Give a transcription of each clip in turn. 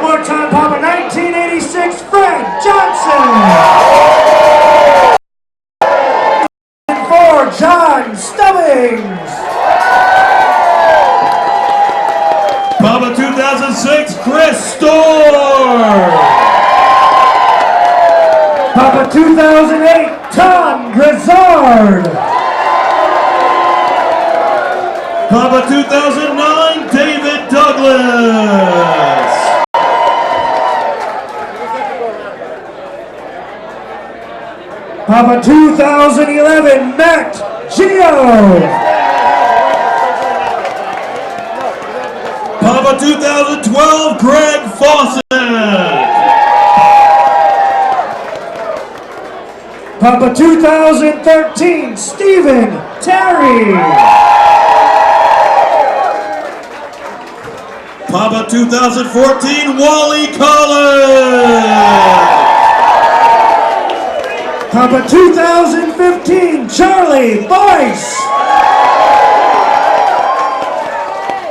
more time, Papa. 1986, Fred Johnson. For John Stubbings. Papa 2006, Chris Storr. Papa 2008, Tom Grizzard. Papa 2009, David Douglas. Papa 2011, Matt Gio. Papa 2012, Greg Fawcett. Papa 2013, Stephen Terry. Papa 2014, Wally Collins. Papa 2015, Charlie Boyce.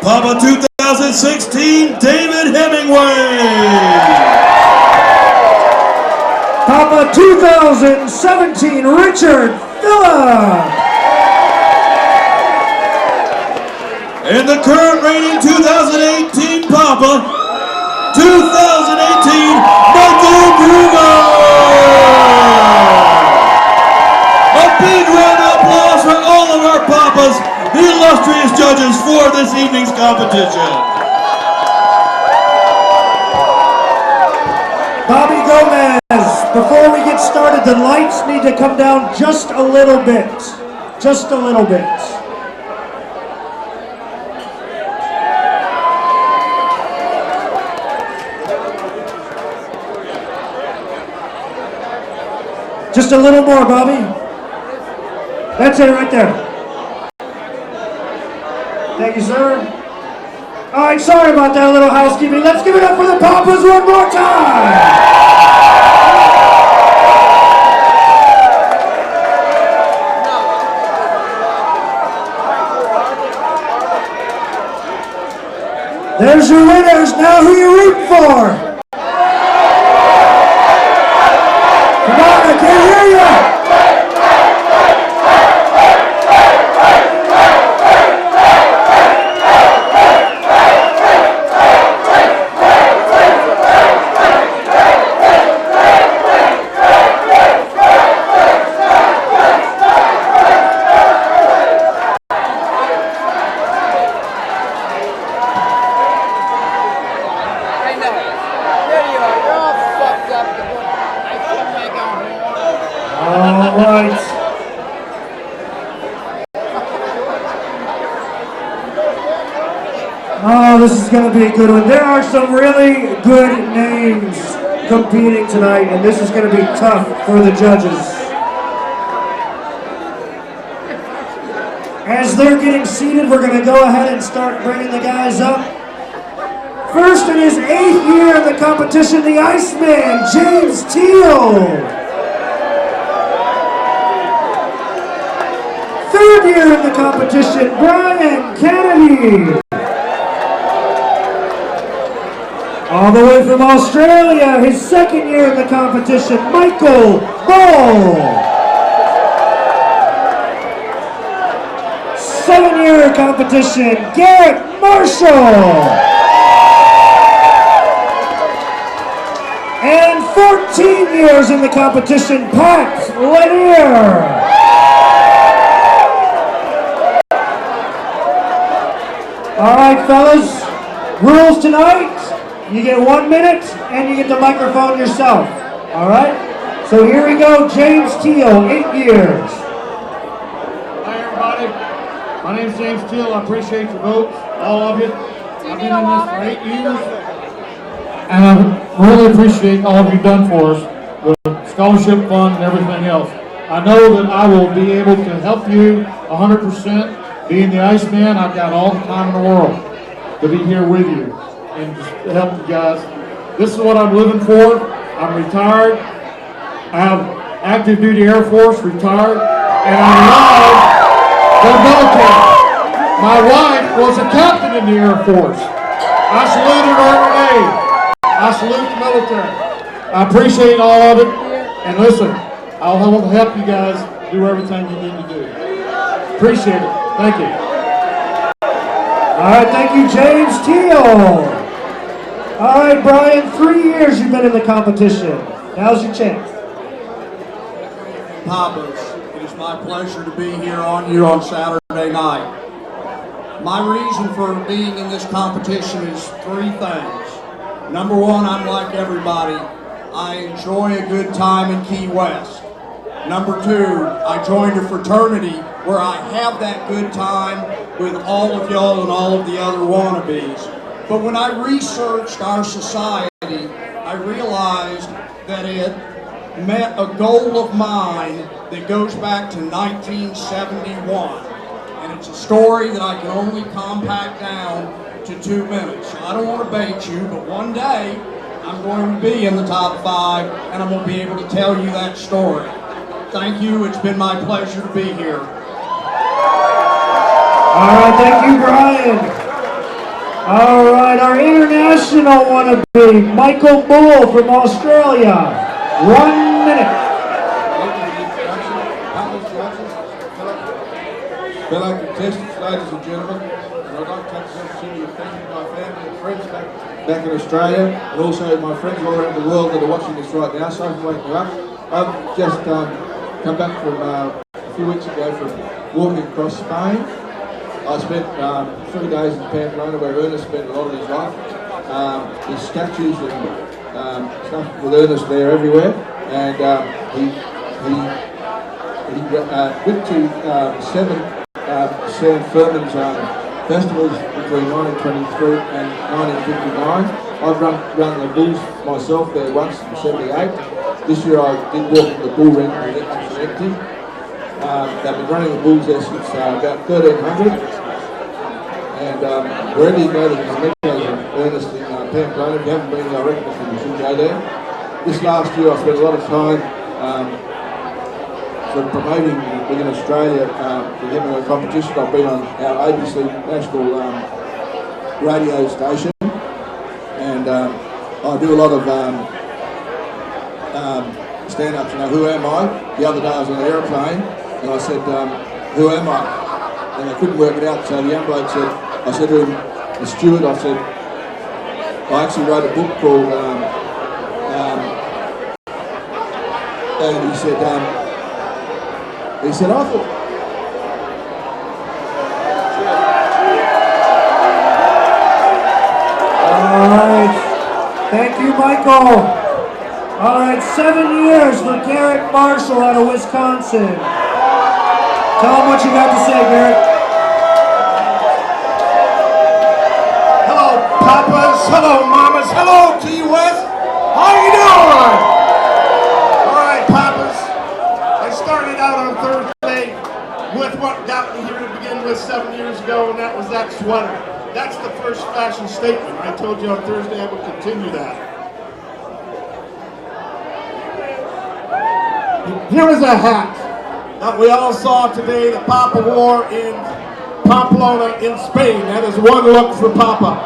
Papa 2016, David Hemingway. Papa 2017, Richard Phillip. And the current reigning 2018 Papa, 2018, Michael Gruber. A big round of applause for all of our Papas, the illustrious judges for this evening's competition. Bobby Gomez, before we get started, the lights need to come down just a little bit. Just a little bit. Just a little more, Bobby. That's it right there. Thank you, sir. All right, sorry about that little housekeeping. Let's give it up for the Papas one more time. There's your winners. Now who you rooting for? Come on, I can't hear you. Oh, this is going to be a good one. There are some really good names competing tonight, and this is going to be tough for the judges. As they're getting seated, we're going to go ahead and start bringing the guys up. First in his 8th year in the competition, the Iceman, James Teal. 3rd year in the competition, Brian Kennedy. All the way from Australia, his 2nd year in the competition, Michael Ball. 7-year competition, Garrett Marshall. And 14 years in the competition, Pat Lanier. All right, fellas, rules tonight. You get 1 minute, and you get the microphone yourself. All right? So here we go. James Teal, 8 years. Hi, everybody. My name's James Teal. I appreciate your votes, all of you. I've been in this for 8 years, and I really appreciate all of you done for us, the scholarship fund and everything else. I know that I will be able to help you 100%. Being the Iceman, I've got all the time in the world to be here with you and just help you guys. This is what I'm living for. I'm retired. I have active duty Air Force, retired, and I love the military. My wife was a captain in the Air Force. I saluted her every day. I salute the military. I appreciate all of it. And listen, I'll help you guys do everything you need to do. Appreciate it. Thank you. All right, thank you, James Teal. All right, Brian, 3 years you've been in the competition. Now's your chance. Papas, it is my pleasure to be here on Saturday night. My reason for being in this competition is 3 things. Number 1, I'm like everybody. I enjoy a good time in Ki-West. Number 2, I joined a fraternity where I have that good time with all of y'all and all of the other wannabes. But when I researched our society, I realized that it met a goal of mine that goes back to 1971. And it's a story that I can only compact down to 2 minutes. So I don't want to bait you, but one day I'm going to be in the top 5 and I'm going to be able to tell you that story. Thank you. It's been my pleasure to be here. All right, thank you, Brian. All right, our international wannabe, Michael Bull from Australia. 1 minute. Fellow contestants, ladies and gentlemen, and I'd like to take this opportunity to thank my family and friends back in Australia, and also my friends all around the world that are watching this right now. Sorry for waking you up. I've just come back from a few weeks ago from walking across Spain. I spent 3 days in Pamplona where Ernest spent a lot of his life. There's statues and stuff with Ernest there everywhere, and he went to 7 San Fermin's festivals between 1923 and 1959. I've run the bulls myself there once in '78. This year I did walk in the bull ring with it empty. They've been running the bulls there since about 1300. And wherever you go to the Meadows and Ernest in Pamplona, if you haven't been there, I reckon you should go there. This last year I spent a lot of time promoting within Australia the Hemingway competition. I've been on our ABC national radio station, and I do a lot of stand-ups. You know, who am I? The other day I was on an aeroplane, and I said, who am I? And I couldn't work it out, so the young bloke said, I said to him, the steward, I said, I actually wrote a book called, and he said, I thought. All right. Thank you, Michael. All right, 7 years for Garrett Marshall out of Wisconsin. Tell him what you got to say, Garrett. Hello, papas. Hello, mamas. Hello, Ki-Uэст. How you doing? All right, papas. I started out on Thursday with what got me here to begin with 7 years ago, and that was that sweater. That's the first fashion statement. I told you on Thursday I would continue that. Here is a hat that we all saw today that Papa wore in Pamplona in Spain. That is one look for Papa.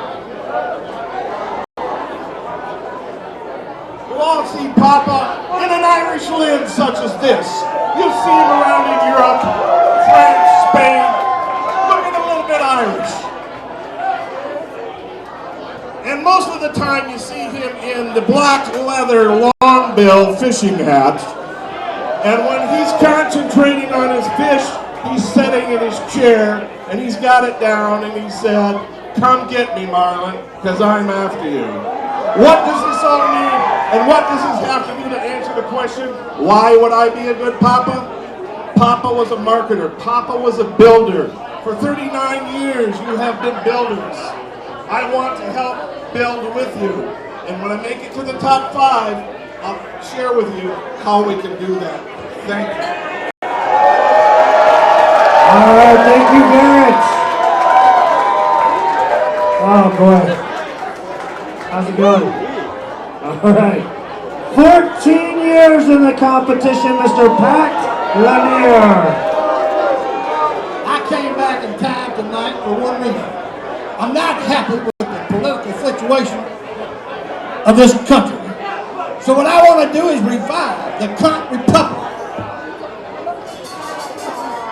You all see Papa in an Irish lid such as this. You see him around in Europe, France, Spain, looking a little bit Irish. And most of the time you see him in the black leather long bill fishing hat. And when he's concentrating on his fish, he's sitting in his chair and he's got it down and he said, come get me, Marlon, because I'm after you. What does this all mean? And what does this have to do to answer the question, why would I be a good Papa? Papa was a marketer. Papa was a builder. For 39 years, you have been builders. I want to help build with you. And when I make it to the top 5, I'll share with you how we can do that. Thank you. All right, thank you, Garrett. Oh, boy. How's it going? All right. 14 years in the competition, Mr. Pat Lanier. I came back in time tonight for one reason. I'm not happy with the political situation of this country. So what I want to do is revive the current republic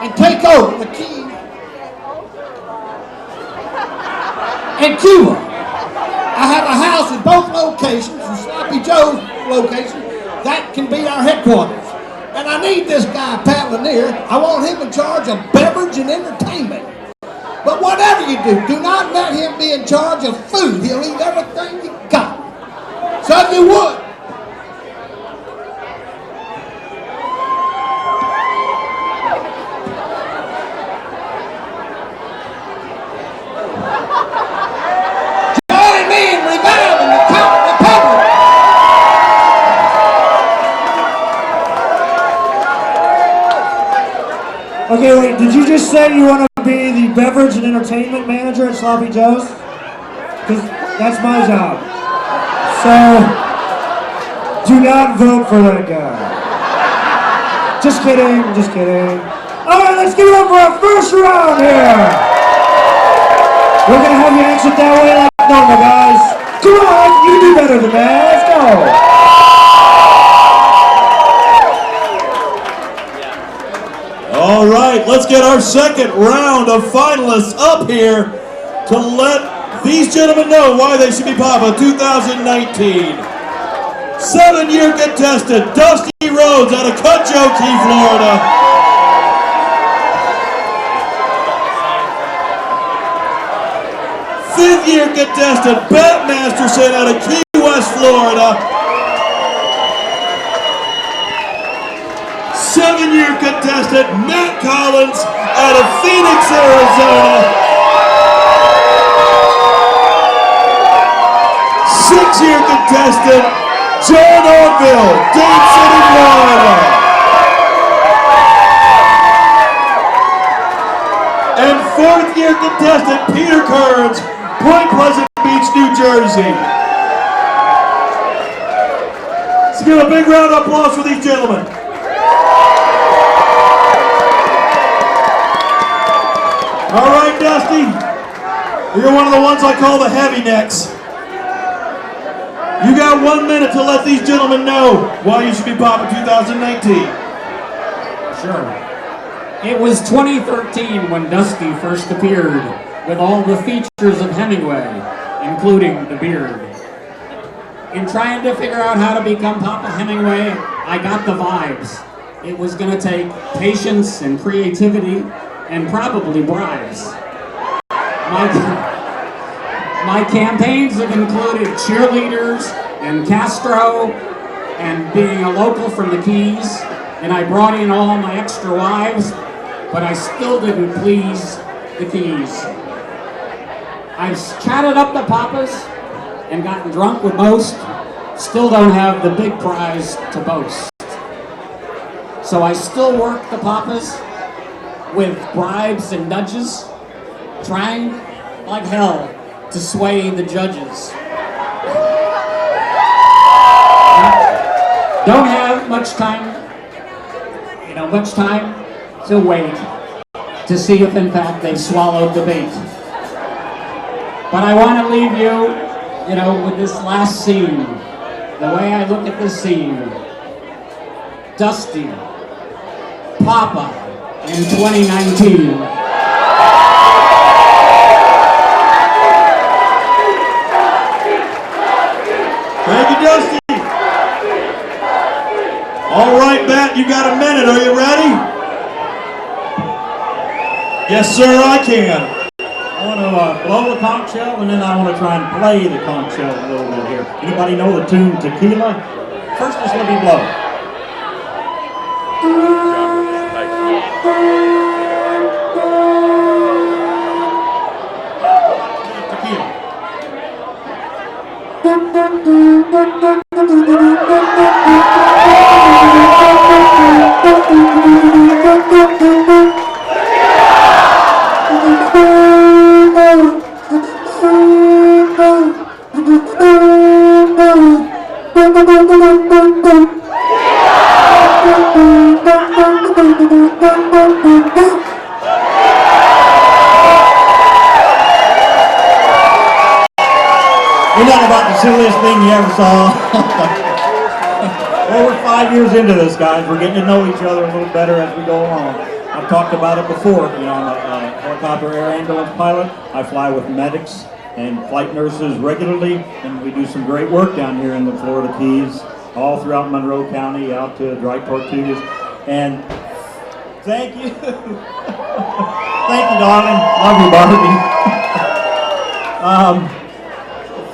and take over the key and Cuba. I have a house in both locations, in Sloppy Joe's location. That can be our headquarters. And I need this guy, Pat Lanier. I want him in charge of beverage and entertainment. But whatever you do not let him be in charge of food. He'll eat everything you got. So if you would, join me in reviving the republic. Okay, wait, did you just say you want to be the beverage and entertainment manager at Sloppy Joe's? Because that's my job. So, do not vote for that guy. Just kidding, just kidding. Alright, let's give it up for our first round here. We're going to have you exit that way like normal, guys. Come on, you do better than that. Let's go. All right, let's get our second round of finalists up here to let these gentlemen know why they should be Papa 2019. 7-year contestant, Dusty Rhodes out of Cutchoe Key, Florida. 5th-year contestant, Bat Masterson out of Ki-West, Florida. 7-year contestant, Matt Collins out of Phoenix, Arizona. 6-year contestant, John Orville, Dade City, Florida. And 4th-year contestant, Peter Kearns, Point Pleasant Beach, New Jersey. Let's give a big round of applause for these gentlemen. All right, Dusty, you're one of the ones I call the heavy necks. You got 1 minute to let these gentlemen know why you should be Papa 2019. Sure. It was 2013 when Dusty first appeared with all the features of Hemingway, including the beard. In trying to figure out how to become Papa Hemingway, I got the vibes. It was going to take patience and creativity and probably bribes. My campaigns have included cheerleaders and Castro and being a local from the Keys, and I brought in all my extra wives, but I still didn't please the Keys. I've chatted up the Papas and gotten drunk with most, still don't have the big prize to boast. So I still work the Papas with bribes and nudges, trying like hell to sway the judges. Don't have much time, to wait to see if in fact they swallowed the bait. But I want to leave you, with this last scene. The way I look at this scene, Dusty, Papa, in 2019. Thank you, Dusty. All right, Matt, you got a minute. Are you ready? Yes, sir, I can. I want to blow the conch shell, and then I want to try and play the conch shell a little bit here. Anybody know the tune Tequila? First, just let me blow. Tequila. silliest thing you ever saw. Well, we're 5 years into this, guys. We're getting to know each other a little better as we go along. I've talked about it before. You know, I'm a helicopter air ambulance pilot. I fly with medics and flight nurses regularly, and we do some great work down here in the Florida Keys, all throughout Monroe County, out to Dry Tortugas. And thank you. Thank you, darling. Love you, Barbie.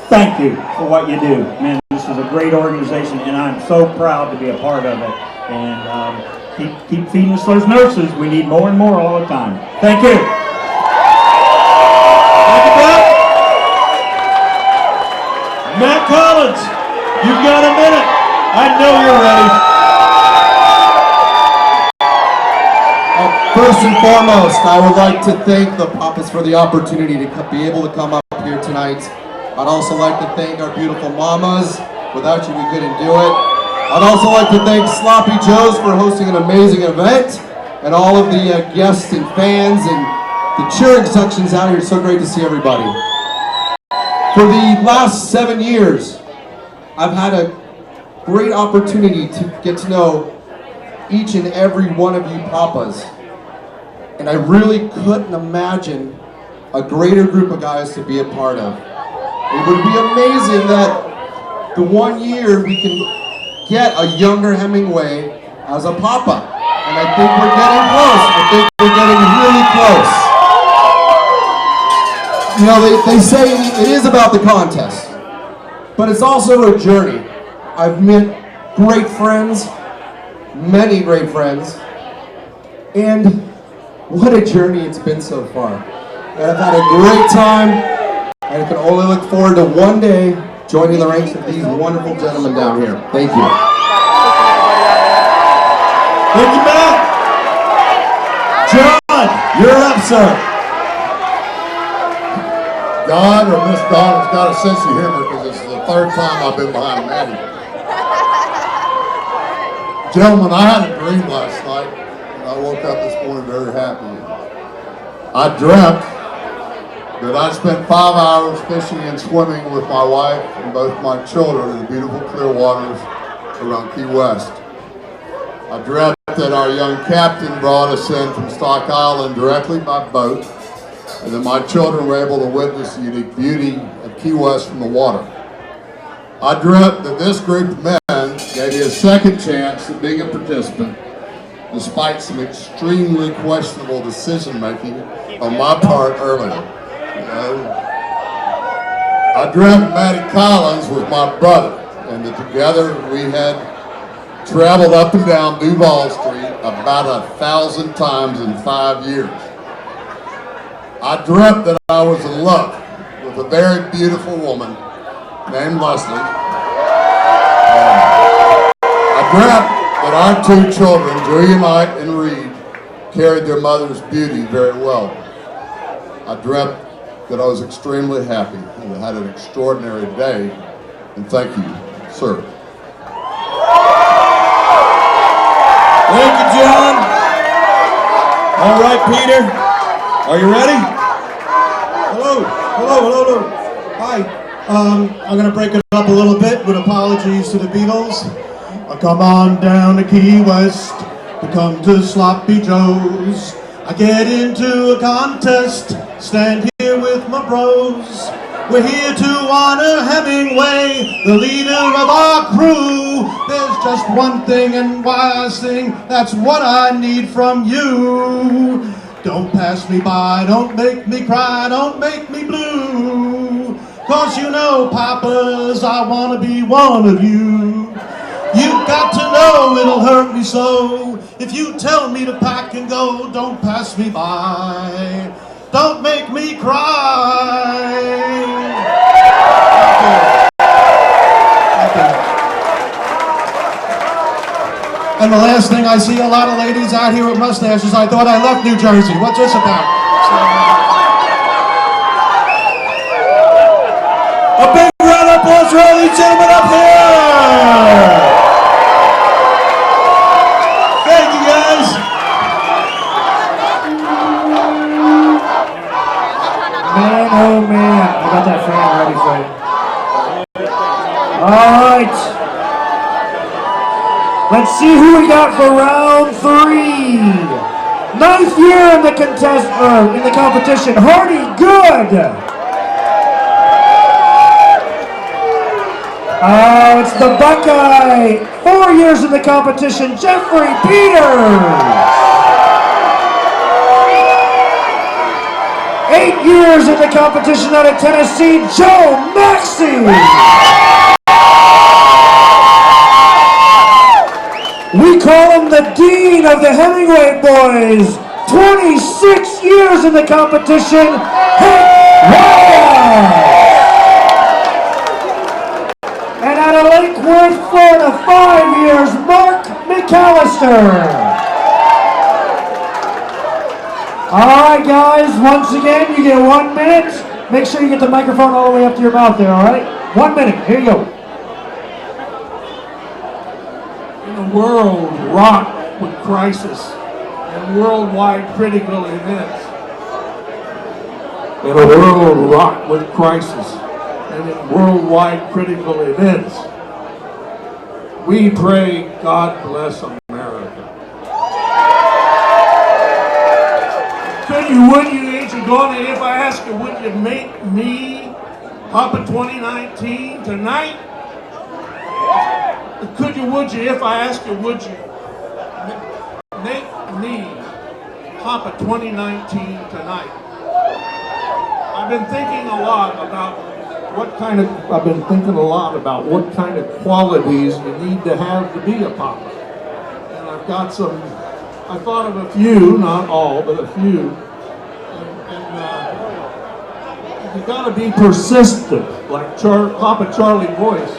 Thank you for what you do. Man, this is a great organization, and I'm so proud to be a part of it. And keep feeding us those nurses. We need more and more all the time. Thank you. Thank you, Matt. Matt Collins, you've got a minute. I know you're ready. First and foremost, I would like to thank the Papas for the opportunity to be able to come up here tonight. I'd also like to thank our beautiful mamas. Without you, we couldn't do it. I'd also like to thank Sloppy Joe's for hosting an amazing event, and all of the guests and fans and the cheering sections out here. It's so great to see everybody. For the last 7 years, I've had a great opportunity to get to know each and every one of you Papas. And I really couldn't imagine a greater group of guys to be a part of. It would be amazing that the 1 year we can get a younger Hemingway as a Papa. And I think we're getting close. I think we're getting really close. You know, they say it is about the contest, but it's also a journey. I've met great friends, many great friends, and what a journey it's been so far. And I've had a great time, and I can only look forward to one day joining the ranks of these wonderful gentlemen down here. Thank you. Thank you, Matt. John, you're up, sir. God or Miss Dawn has got a sense of humor because this is the third time I've been behind Maddie. Gentlemen, I had a dream last night, and I woke up this morning very happy. I dreamt that I spent 5 hours fishing and swimming with my wife and both my children in the beautiful clear waters around Ki-Uwest. I dreamt that our young captain brought us in from Stock Island directly by boat, and that my children were able to witness the unique beauty of Ki-Uwest from the water. I dreamt that this group of men gave me a second chance at being a participant, despite some extremely questionable decision-making on my part earlier. I dreamt Matty Collins was my brother, and that together we had traveled up and down Duval Street about 1,000 times in 5 years. I dreamt that I was in love with a very beautiful woman named Leslie. I dreamt that our 2 children, Julia Knight and Reed, carried their mother's beauty very well. I dreamt that I was extremely happy and had an extraordinary day, and thank you, sir. Thank you, John. All right, Peter, are you ready? Hello. Hi. I'm going to break it up a little bit with apologies to the Beatles. I come on down to Ki-Uwest to come to Sloppy Joe's. I get into a contest, stand here with my bros. We're here to honor Hemingway, the leader of our crew. There's just one thing and why I sing, that's what I need from you. Don't pass me by, don't make me cry, don't make me blue. 'Cause you know, Papas, I wanna be one of you. You've got to know it'll hurt me so if you tell me to pack and go. Don't pass me by, don't make me cry. Thank you. And the last thing, I see a lot of ladies out here with mustaches. I thought I left New Jersey. What's this about? A big round of applause for all these gentlemen up here! Thank you, guys. Man, oh man, I got that fan ready for you. right. Let's see who we got for round 3. 9th year in the competition. Hardy Good. Oh, it's the Buckeye. 4 years in the competition. Jeffrey Peters. 8 years in the competition out of Tennessee, Joe Maxey. We call him the Dean of the Hemingway Boys. 26 years in the competition, Hemingway. And out of Lake Worth, Florida, 5 years, Mark McAllister. All right, guys, once again, you get 1 minute. Make sure you get the microphone all the way up to your mouth there, all right? 1 minute, here you go. In a world rocked with crisis and worldwide critical events. In a world rocked with crisis and in worldwide critical events, we pray God bless America. Would you, ain't you gonna, if I ask you, would you make me Papa 2019 tonight? Could you, would you, if I ask you, would you make me Papa 2019 tonight? I've been thinking a lot about what kind of qualities you need to have to be a Papa. And I've got some, I thought of a few, not all, but a few. You gotta be persistent, like Papa Charlie Boyce.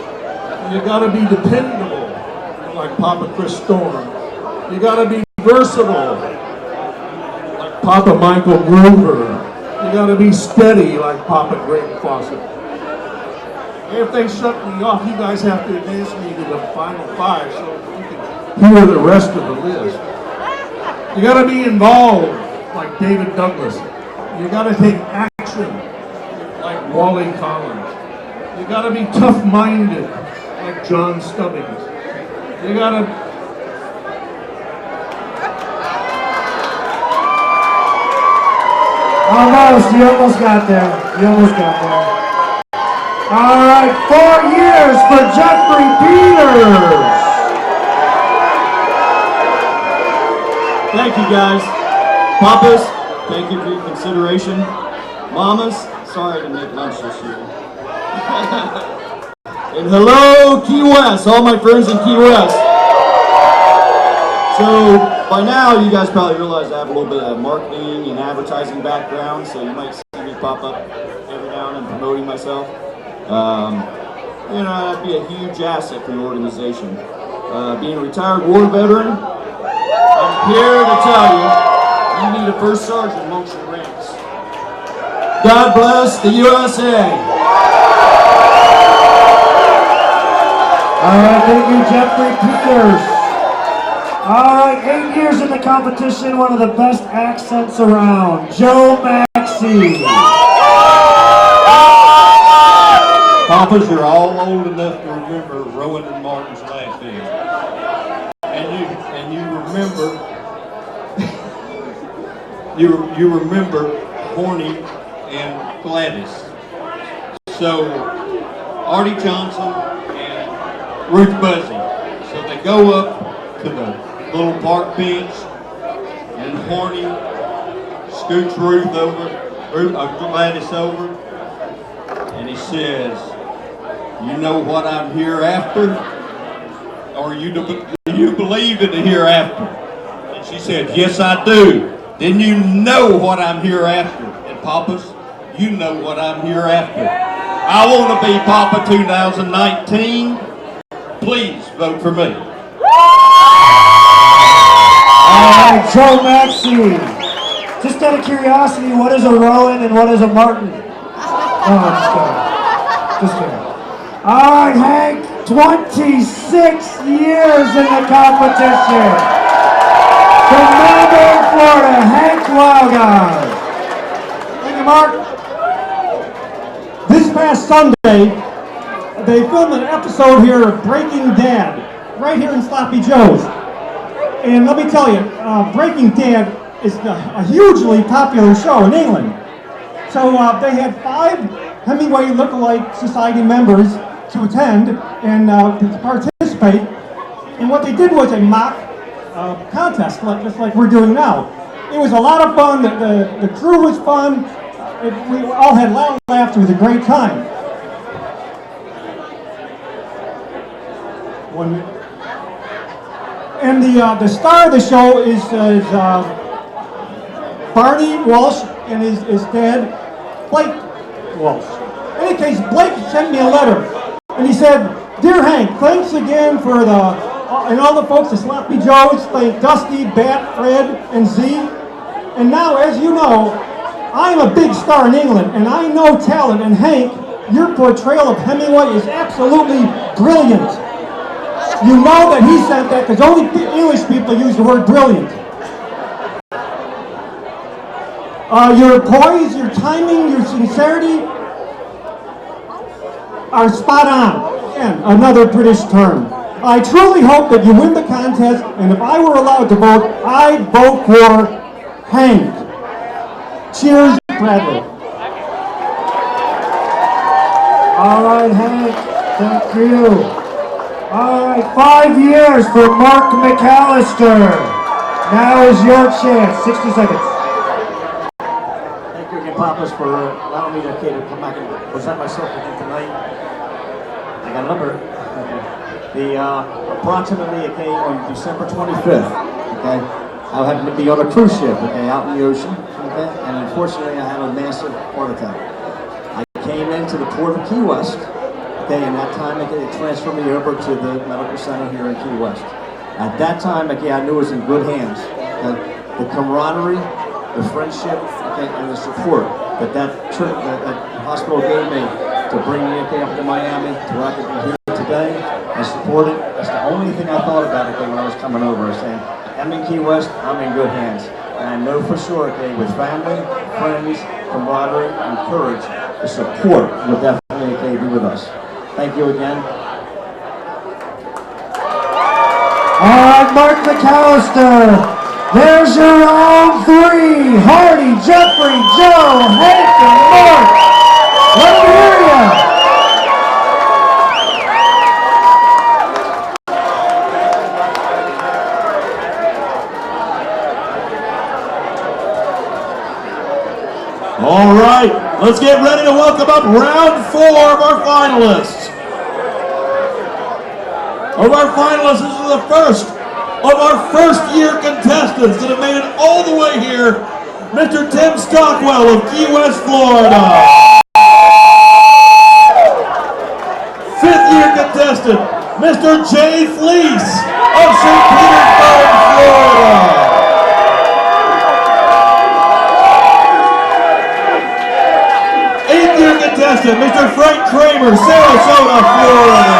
You gotta be dependable, like Papa Chris Storm. You gotta be versatile, like Papa Michael Groover. You gotta be steady, like Papa Greg Fawcett. If they shut me off, you guys have to advance me to the final 5 so you can hear the rest of the list. You gotta be involved, like David Douglas. You gotta take action, like Wally Collins. You gotta be tough-minded, like John Stubbings. You gotta... Almost, you almost got there. You almost got there. All right, 4 years for Jeffrey Peters. Thank you, guys. Papas, thank you for your consideration. Mamas, sorry to make lunch this year. And hello, Ki-Uwest, all my friends in Ki-Uwest. So, by now, you guys probably realize I have a little bit of marketing and advertising background, so you might see me pop up every now and then promoting myself. You know, that'd be a huge asset for your organization. Being a retired war veteran, I'm here to tell you, you need a first sergeant amongst your ranks. God bless the USA. All right, thank you, Jeffrey Peters. All right, 8 years in the competition, one of the best accents around, Joe Maxey. Papas, you're all old enough to remember Rowan and Martin's last name. And you remember you remember Horny and Gladys. So Artie Johnson and Ruth Buzzy. So they go up to the little park bench and Horny scoots Gladys over, and he says, "You know what I'm hereafter? Or do you believe in the hereafter?" And she said, "Yes, I do." "Then you know what I'm hereafter." And Papas, you know what I'm hereafter. I want to be Papa 2019. Please vote for me. All right, Joe Maxey. Just out of curiosity, what is a Rowan and what is a Martin? Oh, just kidding. All right, Hank, 26 years in the competition. From Melbourne, Florida, Hank Wildguy. Thank you, Mark. This past Sunday, they filmed an episode here of Breaking Dad, right here in Sloppy Joe's. And let me tell you, Breaking Dad is a hugely popular show in England. So they had 5 Hemingway Lookalike Society members to attend and to participate. And what they did was a mock contest, just like we're doing now. It was a lot of fun. The crew was fun. We all had loud laughter. It was a great time. And the star of the show is Barney Walsh and his dad, Blake Walsh. In any case, Blake sent me a letter, and he said, "Dear Hank, thanks again for and all the folks at Sloppy Joe's. Thank Dusty, Bat, Fred, and Z. And now, as you know, I'm a big star in England, and I know talent. And Hank, your portrayal of Hemingway is absolutely brilliant. You know that he sent that because only English people use the word brilliant. Your poise, your timing, your sincerity are spot on. Again, another British term. I truly hope that you win the contest, and if I were allowed to vote, I'd vote for Hank. Cheers, Bradley." All right, Hank. Thank you. All right, 5 years for Mark McAllister. Now is your chance. 60 seconds. Thank you again, Papas, for allowing me to come back and present myself again tonight. I got a number. Approximately, okay, on December 25th, okay, I happened to be on a cruise ship, okay, out in the ocean, okay, and unfortunately I had a massive heart attack. I came into the port of Ki-Uest, okay, and that time, okay, they transferred me over to the medical center here in Ki-Uest. At that time, okay, I knew it was in good hands. Okay? The camaraderie, the friendship, okay, and the support that hospital gave me to bring me, okay, up to Miami, to where I could be here today and support it. That's the only thing I thought about, okay, when I was coming over. I was saying, I'm in Ki-Uest, I'm in good hands. And I know for sure, okay, with family, friends, camaraderie, and courage, the support will definitely, okay, be with us. Thank you again. All right, Mark McAllister. There's your round 3. Hardy, Jeffrey, Joe, Hank, and Mark. Let me hear ya. All right, let's get ready to welcome up round 4 of our finalists. This is the first of our first-year contestants that have made it all the way here, Mr. Tim Stockwell of Ki-Uest, Florida. 5th-year contestant, Mr. Jay Fleece of St. Petersburg, Florida. 8th-year contestant, Mr. Frank Kramer, Sarasota, Florida.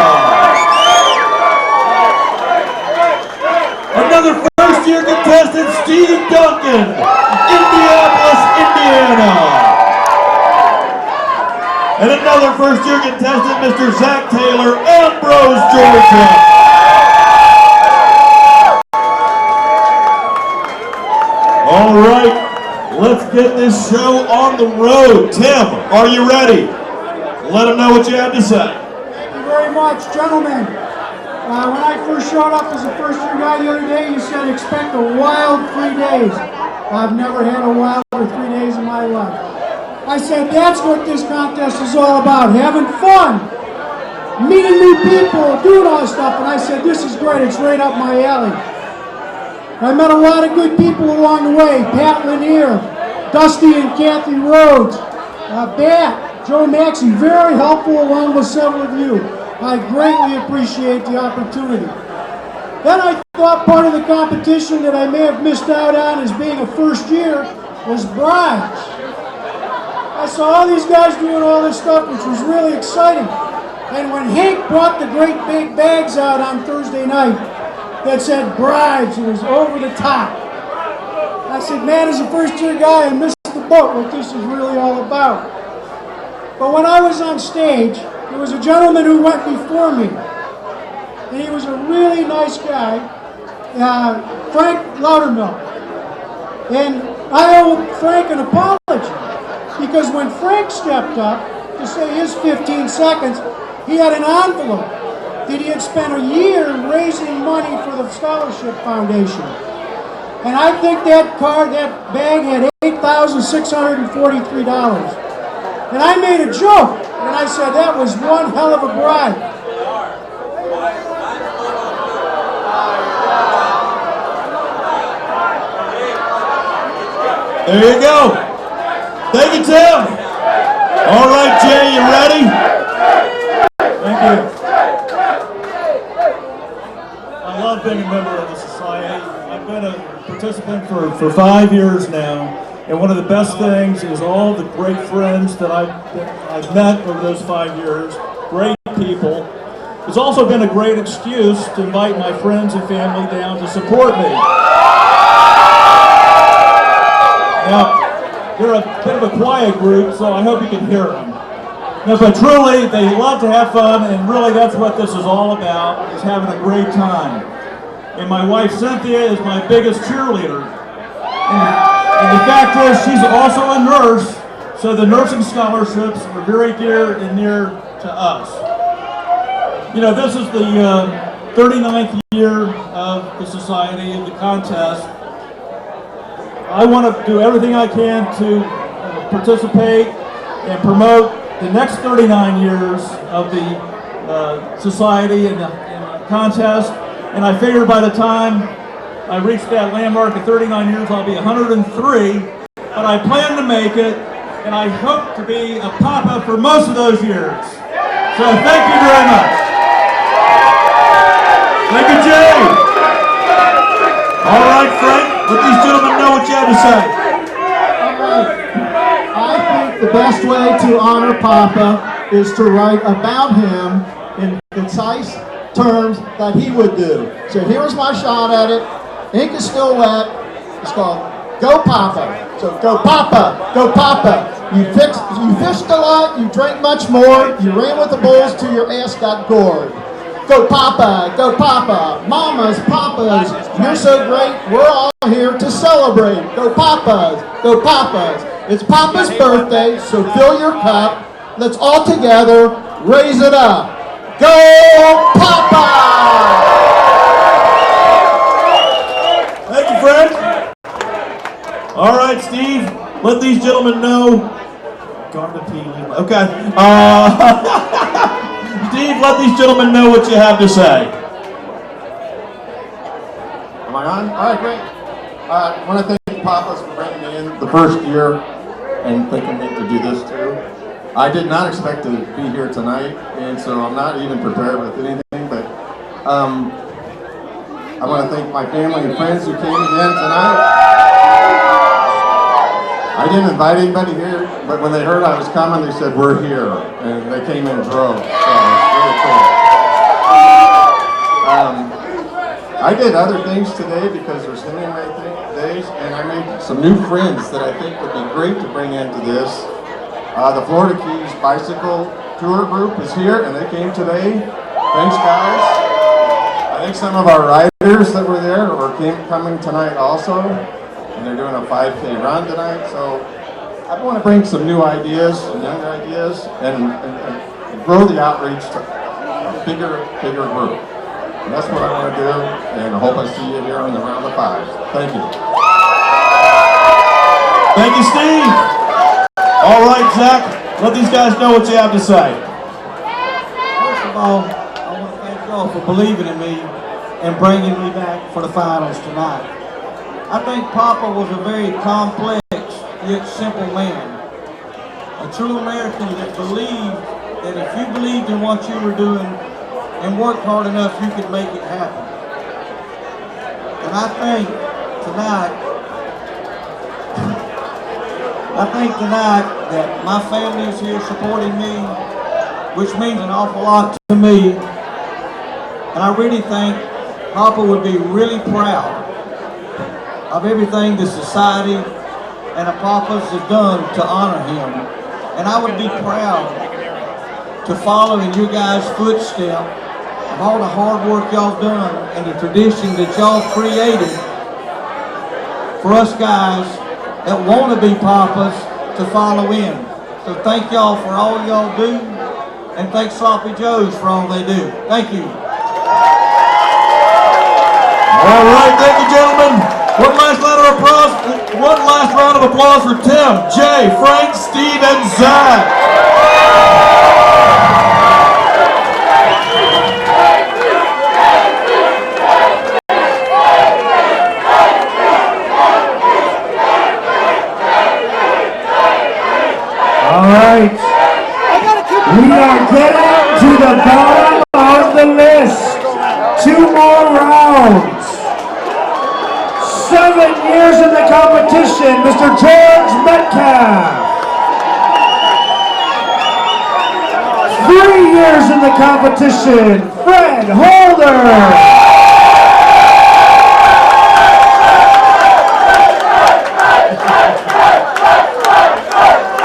Another first-year contestant, Steve Duncan, Indianapolis, Indiana. And another first-year contestant, Mr. Zack Taylor, Ambrose, Georgia. All right, let's get this show on the road. Tim, are you ready? Let them know what you have to say. Thank you very much, gentlemen. When I first showed up as a first-year guy the other day, you said expect a wild 3 days. I've never had a wilder 3 days in my life. I said that's what this contest is all about, having fun, meeting new people, doing all this stuff, and I said this is great, it's right up my alley. I met a lot of good people along the way, Pat Lanier, Dusty and Kathy Rhodes, Bat, Joe Maxey, very helpful along with several of you. I greatly appreciate the opportunity. Then I thought part of the competition that I may have missed out on as being a first year was brides. I saw all these guys doing all this stuff, which was really exciting. And when Hank brought the great big bags out on Thursday night that said brides, it was over the top. I said, man, as a first year guy, I missed the boat, what this is really all about. But when I was on stage, There was a gentleman who went before me, and he was a really nice guy, Frank Loudermilk. And I owe Frank an apology, because when Frank stepped up to say his 15 seconds, he had an envelope that he had spent a year raising money for the Scholarship Foundation. And I think that bag had $8,643. And I made a joke, and I said that was one hell of a bribe. There you go. Thank you, Tim. All right, Jay, you ready? Thank you. I love being a member of the society. I've been a participant for 5 years now, and one of the best things is all the great friends that I've met over those 5 years, great people. It's also been a great excuse to invite my friends and family down to support me. Now, they're a bit of a quiet group, so I hope you can hear them. No, but truly, they love to have fun, and really that's what this is all about, is having a great time. And my wife, Cynthia, is my biggest cheerleader. And the fact is, she's also a nurse, so the nursing scholarships are very dear and near to us. You know, this is the 39th year of the society, of the contest. I want to do everything I can to participate and promote the next 39 years of the society and the contest, and I figure by the time I reach that landmark of 39 years, I'll be 103, but I plan to make it, and I hope to be a papa for most of those years. So thank you very much. Thank you, Jay. All right, Frank, let these gentlemen know what you have to say. I think the best way to honor Papa is to write about him in concise terms that he would do. So here's my shot at it. Ink is still wet. It's called Go Papa. So go Papa, go Papa. You fished a lot, you drank much more, you ran with the bulls till your ass got gored. Go Papa, go Papa, mamas, papas, you're so great, we're all here to celebrate. Go Papas, go Papas. It's Papa's birthday, so fill your cup. Let's all together raise it up. Go Papa! Thank you, friend. All right, Steve, let these gentlemen know. Okay. Steve, let these gentlemen know what you have to say. Am I on? All right, great. I want to thank Papas for bringing me in the first year and thinking me to do this too. I did not expect to be here tonight, and so I'm not even prepared with anything, but I want to thank my family and friends who came again tonight. I didn't invite anybody here, but when they heard I was coming, they said, we're here, and they came in droves, so it's really cool. I did other things today because there's Hemingway Days, and I made some new friends that I think would be great to bring into this. The Florida Keys Bicycle Tour group is here, and they came today. Thanks, guys. I think some of our riders that were there are coming tonight also, and they're doing a 5K run tonight. So I want to bring some new ideas, some younger ideas, and grow the outreach to a bigger group. And that's what I want to do, and I hope I see you here on the round of 5. Thank you. Thank you, Steve. All right, Zach, let these guys know what you have to say. First of all, I want to thank y'all for believing in me and bringing me back for the finals tonight. I think Papa was a very complex yet simple man. A true American that believed that if you believed in what you were doing and worked hard enough, you could make it happen. And I think tonight that my family is here supporting me, which means an awful lot to me. And I really think Papa would be really proud of everything the society and the Papas have done to honor him. And I would be proud to follow in your guys' footsteps of all the hard work y'all done and the tradition that y'all created for us guys that want to be papas to follow in. So thank y'all for all y'all do, and thank Sloppy Joe's for all they do. Thank you. All right, thank you, gentlemen. One last round of applause for Tim, Jay, Frank, Steve, and Zach. All right. We are getting to the bottom of the list. 2 more rounds. 7 years in the competition, Mr. George Metcalf. 3 years in the competition, Fred Holder.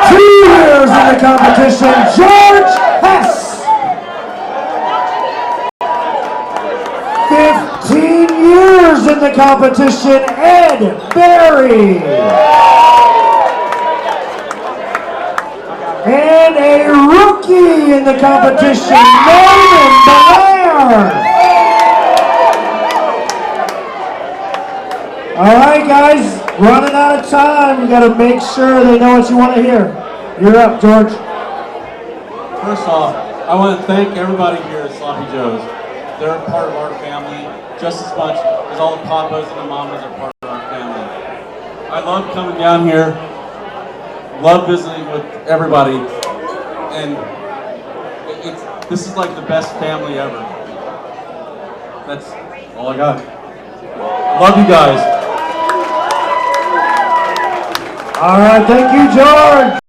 2 years in the competition, George Hess. 15 years in the competition, Ed Berry. And a rookie in the competition, Norman Blair. All right, guys, running out of time. We got to make sure they know what you want to hear. You're up, George. First off, I want to thank everybody here at Sloppy Joe's. They're a part of our family just as much as all the papas and the mamas are part of our family. I love coming down here, love visiting with everybody, and this is like the best family ever. That's all I got. Love you guys. All right, thank you, George.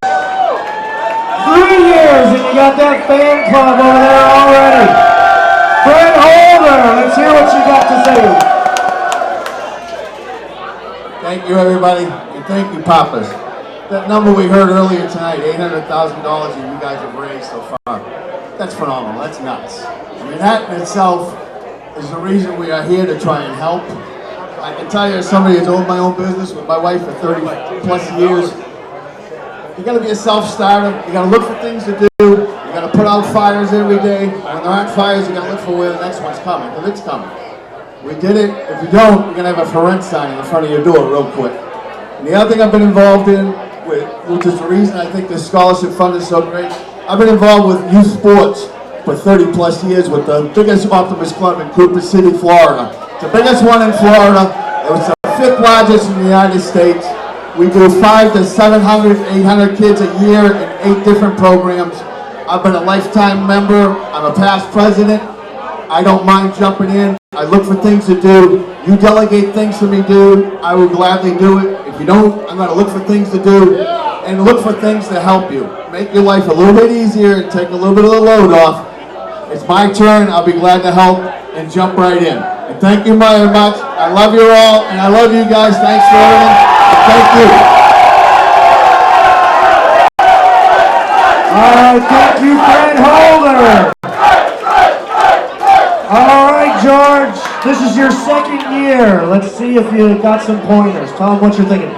3 years and you got that fan club over there already. Fred Holder, let's hear what you got to say. Thank you, everybody, and thank you, Papas. That number we heard earlier tonight, $800,000 that you guys have raised so far, that's phenomenal. That's nuts. I mean, that in itself is the reason we are here to try and help. I can tell you, as somebody who's owned my own business with my wife for 30 plus years, you got to be a self-starter. You got to look for things to do. You got to put out fires every day. When there aren't fires, you got to look for where the next one's coming, because it's coming. We did it. If you don't, you're going to have a for rent sign in the front of your door real quick. And the other thing I've been involved in, which is the reason I think this scholarship fund is so great, I've been involved with youth sports for 30 plus years with the biggest Optimist club in Cooper City, Florida. It's the biggest one in Florida. It was the 5th largest in the United States. We do 500 to 700, 800 kids a year in 8 different programs. I've been a lifetime member. I'm a past president. I don't mind jumping in. I look for things to do. You delegate things for me to do, I will gladly do it. If you don't, I'm going to look for things to do and look for things to help you. Make your life a little bit easier and take a little bit of the load off. It's my turn. I'll be glad to help and jump right in. And thank you very much. I love you all, and I love you guys. Thanks for everything. Thank you. All right, thank you, Fred Holder. All right, George, this is your 2nd year. Let's see if you got some pointers. Tell them what you're thinking.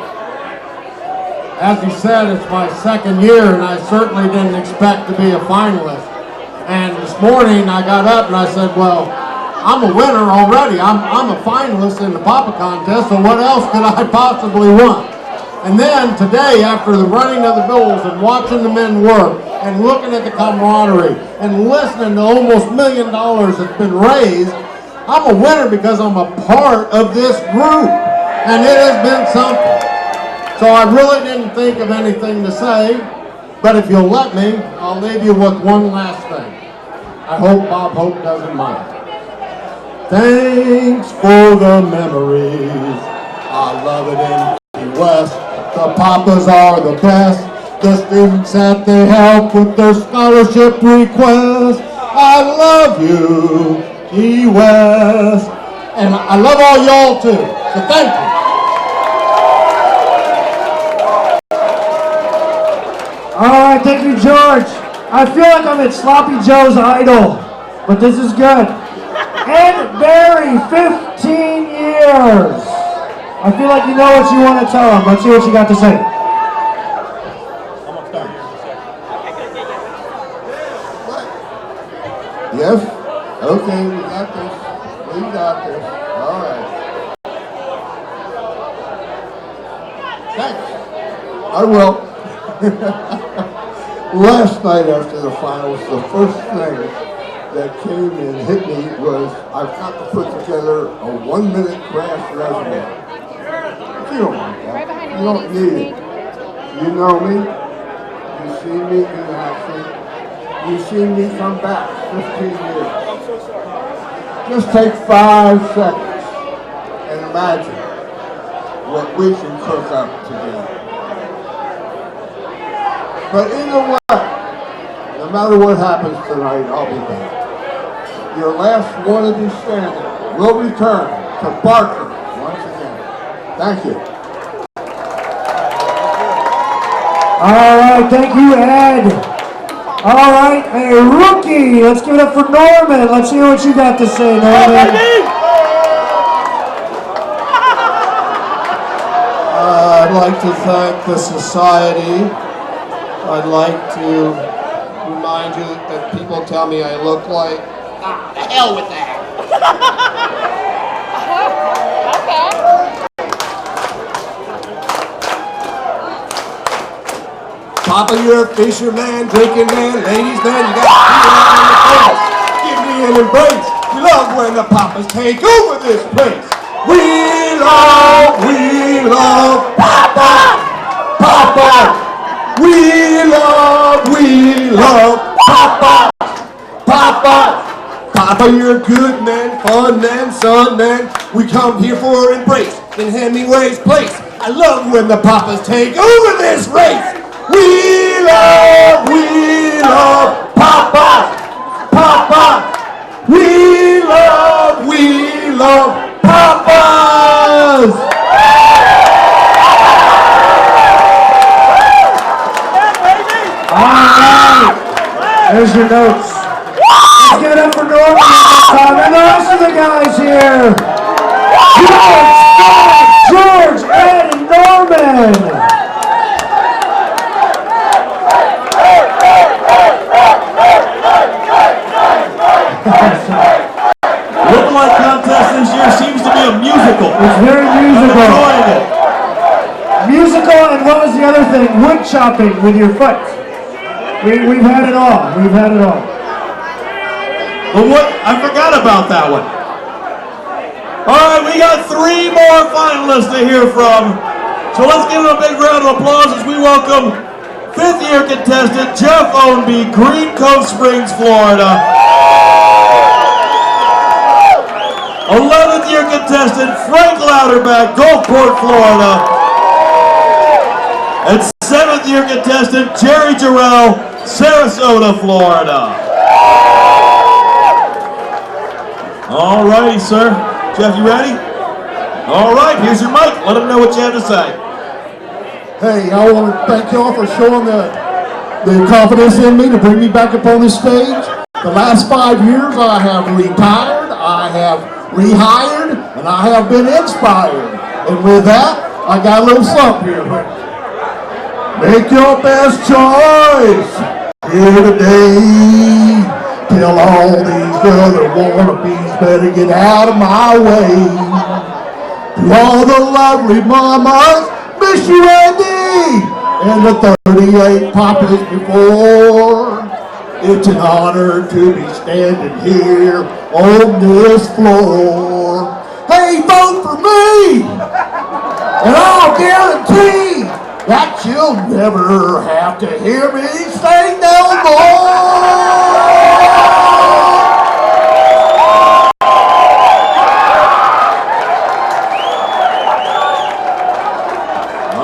As he said, it's my 2nd year, and I certainly didn't expect to be a finalist. And this morning, I got up and I said, well, I'm a winner already. I'm a finalist in the Papa contest, so what else could I possibly want? And then today, after the running of the bulls and watching the men work and looking at the camaraderie and listening to almost $1 million that's been raised, I'm a winner because I'm a part of this group. And it has been something. So I really didn't think of anything to say, but if you'll let me, I'll leave you with one last thing. I hope Bob Hope doesn't mind. Thanks for the memories. I love it in Ki-West. The Papas are the best. The students that they help with their scholarship requests. I love you, Ki-West. And I love all y'all too. So thank you. All right, thank you, George. I feel like I'm at Sloppy Joe's Idol, but this is good. Ed Barry, 15 years. I feel like you know what you want to tell him. Let's see what you got to say. Yes? Okay, we got this. We got this. All right. Thanks. I will. Last night after the finals, the first thing that came and hit me was I've got to put together a 1-minute crash resume. You don't want that. You don't need it. You know me. You see me. You have seen. You've seen me come back 15 years. Just take 5 seconds and imagine what we can cook up together. But either way, no matter what happens tonight, I'll be back. Your last wannabe standing will return to Barker once again. Thank you. All right, thank you, Ed. All right, a rookie. Let's give it up for Norman. Let's hear what you got to say, Norman. I'd like to thank the society. I'd like to remind you that people tell me I look like. Ah, the hell with that. Papa, you're a fisherman, drinking man, ladies man, you got to be on the face. Give me an embrace. We love when the papas take over this place. We love Papa, Papa. We love Papa, Papa. Papa, you're a good man, fun man, son man. We come here for embrace in Hemingway's place. I love when the papas take over this race. We love Papa, Papa. We love Papas. All right, there's your notes. Let's get up for Norman this time and the rest of the guys here. George, Ed, and Norman. Lookalike contest this year seems to be a musical. It's very musical. I'm enjoying it. Musical, and what was the other thing? Wood chopping with your foot. We've had it all. We've had it all. But what? I forgot about that one. All right, we got 3 more finalists to hear from. So let's give them a big round of applause as we welcome 5th-year contestant Jeff Ownby, Green Cove Springs, Florida. 11th-year contestant Frank Louderback, Gulfport, Florida. And 7th-year contestant Jerry Jarrell, Sarasota, Florida. All righty, sir. Jeff, you ready? All right, here's your mic. Let them know what you have to say. Hey, I want to thank y'all for showing the confidence in me to bring me back up on this stage. The last 5 years I have retired, I have rehired, and I have been inspired. And with that, I got a little something here. Make your best choice here today. Tell all these other wannabes better get out of my way. To all the lovely mamas, miss you, Andy, and the 38 papas before. It's an honor to be standing here on this floor. Hey, vote for me, and I'll guarantee that you'll never have to hear me say no more.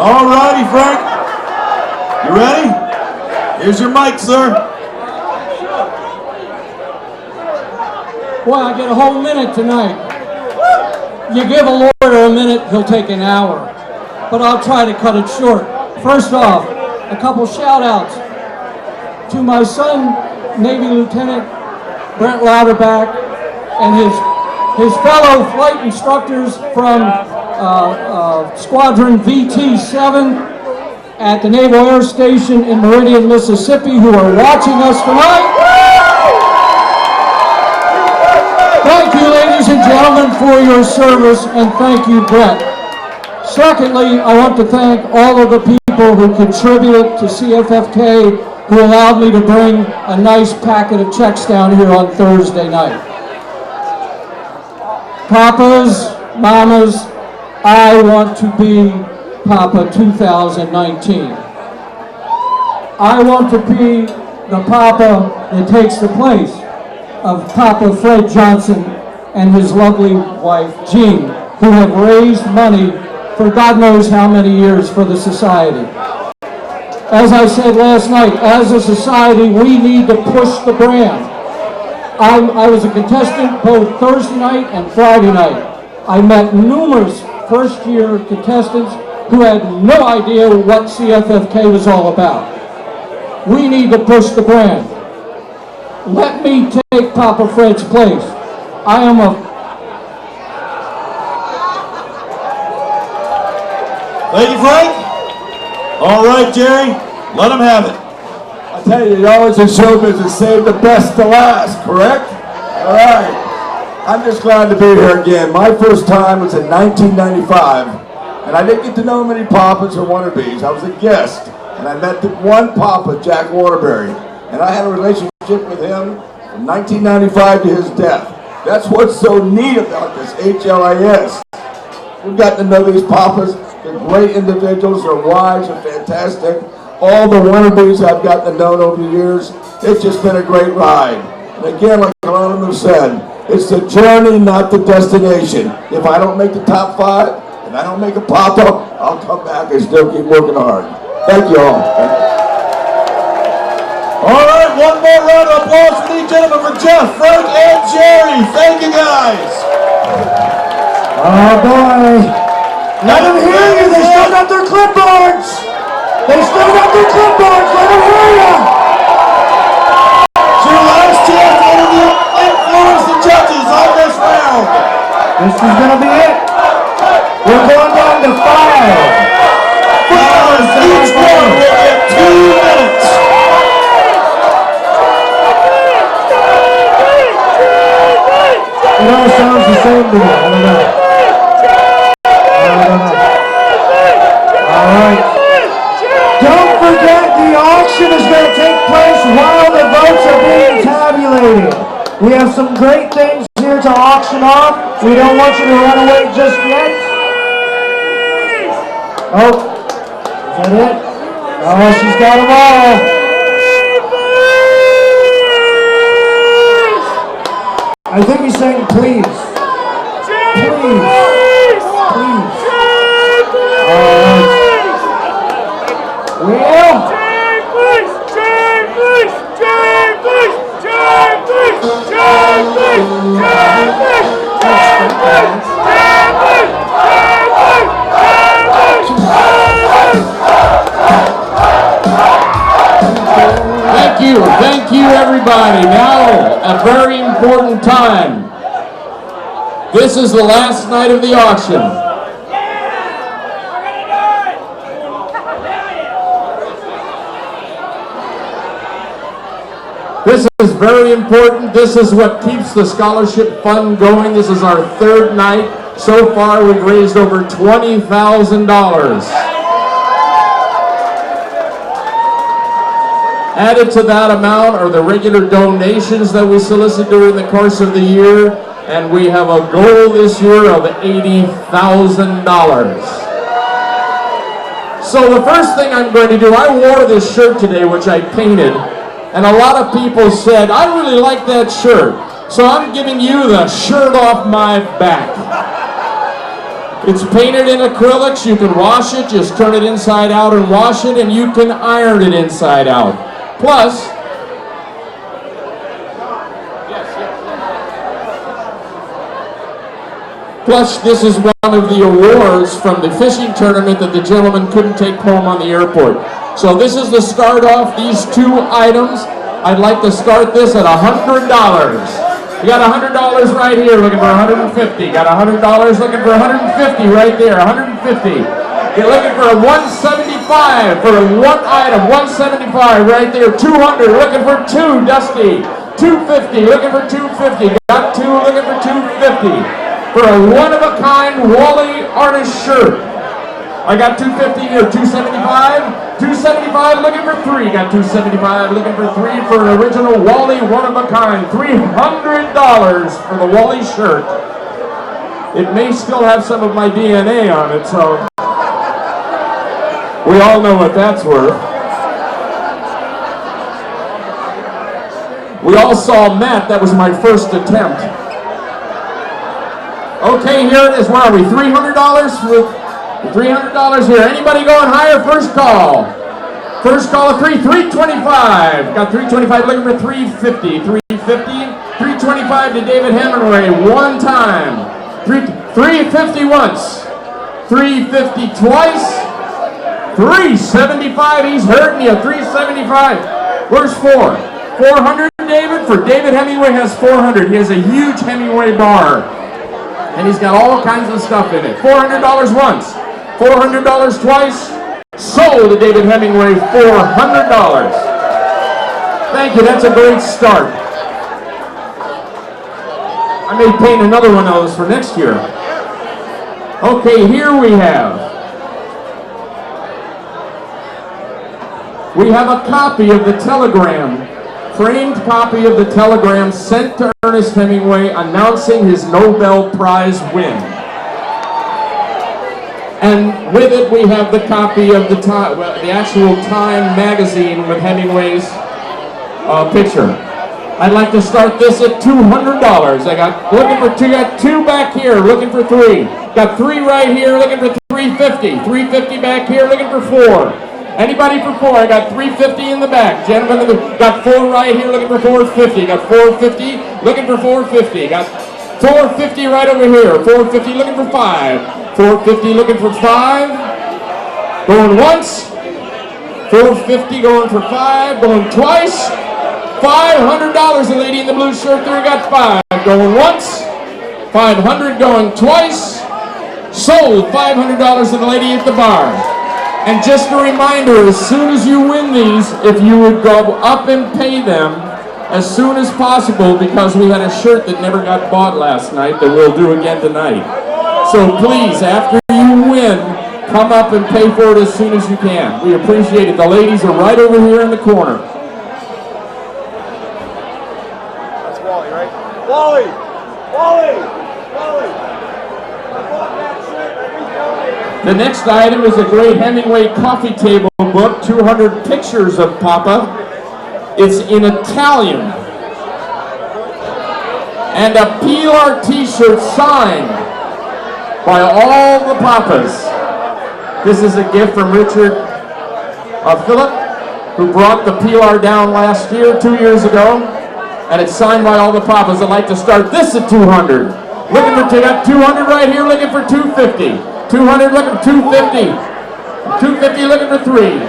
All righty, Frank. You ready? Here's your mic, sir. Boy, I get a whole minute tonight. You give a lawyer a minute, he'll take an hour. But I'll try to cut it short. First off, a couple shout outs. to my son, Navy Lieutenant Brent Louderback, and his fellow flight instructors from Squadron VT-7 at the Naval Air Station in Meridian, Mississippi, who are watching us tonight. Thank you, ladies and gentlemen, for your service, and thank you, Brett. Secondly, I want to thank all of the people who contributed to CFFK, who allowed me to bring a nice packet of checks down here on Thursday night. Papas, mamas, I want to be Papa 2019. I want to be the Papa that takes the place of Papa Fred Johnson and his lovely wife Jean, who have raised money for God knows how many years for the society. As I said last night, as a society, we need to push the brand. I was a contestant both Thursday night and Friday night. I met numerous first-year contestants who had no idea what CFFK was all about. We need to push the brand. Let me take Papa Fred's place. I am a... Thank you, Frank. All right, Jerry, let him have it. I tell you, you always in show business save the best to last, correct? All right. I'm just glad to be here again. My first time was in 1995, and I didn't get to know many Papas or wannabes. I was a guest, and I met the one Papa, Jack Waterbury, and I had a relationship with him from 1995 to his death. That's what's so neat about this HLIS. We've gotten to know these Papas. They're great individuals. Their wives are fantastic. All the wannabes I've gotten to know over the years, it's just been a great ride. And again, like a lot of them have said, it's the journey, not the destination. If I don't make the top 5, and I don't make a Papa, I'll come back and still keep working hard. Thank you all. All right, one more round of applause for these gentlemen, for Jeff, Frank, and Jerry. Thank you, guys. Oh boy. Let them hear you. They still got their clipboards. They still got their clipboards. Let them hear you. It's your last chance to influence the judges on this round. This is going to be it. We're going down to 5. Each one will get 2 minutes. It all sounds the same to me. I don't know. All right. Don't forget, the auction is going to take place while the votes are being tabulated. We have some great things here to auction off. We don't want you to run away just yet. Oh, is that it? Oh, she's got them all. I think he's saying please. Please. Please. Thank you everybody. Now, a very important time. This is the last night of the auction. This is very important. This is what keeps the scholarship fund going. This is our 3rd night. So far, we've raised over $20,000. Added to that amount are the regular donations that we solicit during the course of the year, and we have a goal this year of $80,000. So the first thing I'm going to do, I wore this shirt today, which I painted, and a lot of people said, I really like that shirt, so I'm giving you the shirt off my back. It's painted in acrylics. You can wash it, just turn it inside out and wash it, and you can iron it inside out. Plus, this is one of the awards from the fishing tournament that the gentleman couldn't take home on the airport. So this is the start off, these two items. I'd like to start this at $100. You got $100 right here, looking for $150. Got $100, looking for $150 right there, $150. You're looking for a $175 for one item, $175 right there, $200, looking for two, Dusty. $250, looking for $250. Got two, looking for $250. For a one-of-a-kind Wally Ernest shirt. I got $250 here, $275. $275, looking for three. Got $275, looking for three for an original Wally one-of-a-kind. $300 for the Wally shirt. It may still have some of my DNA on it, so we all know what that's worth. We all saw Matt. That was my first attempt. Okay, here it is. Where are we? $300 for $300 here. Anybody going higher? First call. First call of $325. Got $325, looking for $350. $350. $325 to David Hemingway one time. $350 once. $350 twice. $375. He's hurting you. $375. Where's four? $400, David? For David Hemingway has $400. He has a huge Hemingway bar. And he's got all kinds of stuff in it. $400 once. $400 twice. Sold to David Hemingway, $400. Thank you, that's a great start. I may paint another one of those for next year. Okay, here we have a copy of the telegram, framed copy of the telegram sent to Ernest Hemingway announcing his Nobel Prize win. And with it, we have the copy of the actual Time magazine with Hemingway's picture. I'd like to start this at $200. I got two back here, looking for three. Got three right here, looking for $350. $350 back here, looking for four. Anybody for four? I got $350 in the back. Gentlemen, got four right here, looking for $450. Got $450, looking for $450. Got $450 right over here. $450, looking for five. $450, looking for five. Going once. $450, going for five. Going twice. $500. The lady in the blue shirt there got five. Going once. $500, going twice. Sold. $500 to the lady at the bar. And just a reminder, as soon as you win these, if you would go up and pay them as soon as possible, because we had a shirt that never got bought last night that we'll do again tonight. So please, after you win, come up and pay for it as soon as you can. We appreciate it. The ladies are right over here in the corner. That's Wally, right? Wally! Wally! Wally! The next item is a great Hemingway coffee table book, 200 pictures of Papa. It's in Italian. And a PR t-shirt signed by all the Papas. This is a gift from Richard Phillip, who brought the PR down last year, 2 years ago. And it's signed by all the Papas. I'd like to start this at $200. Looking for, got $200 right here, looking for $250. $200, looking for $250. $250, looking for three.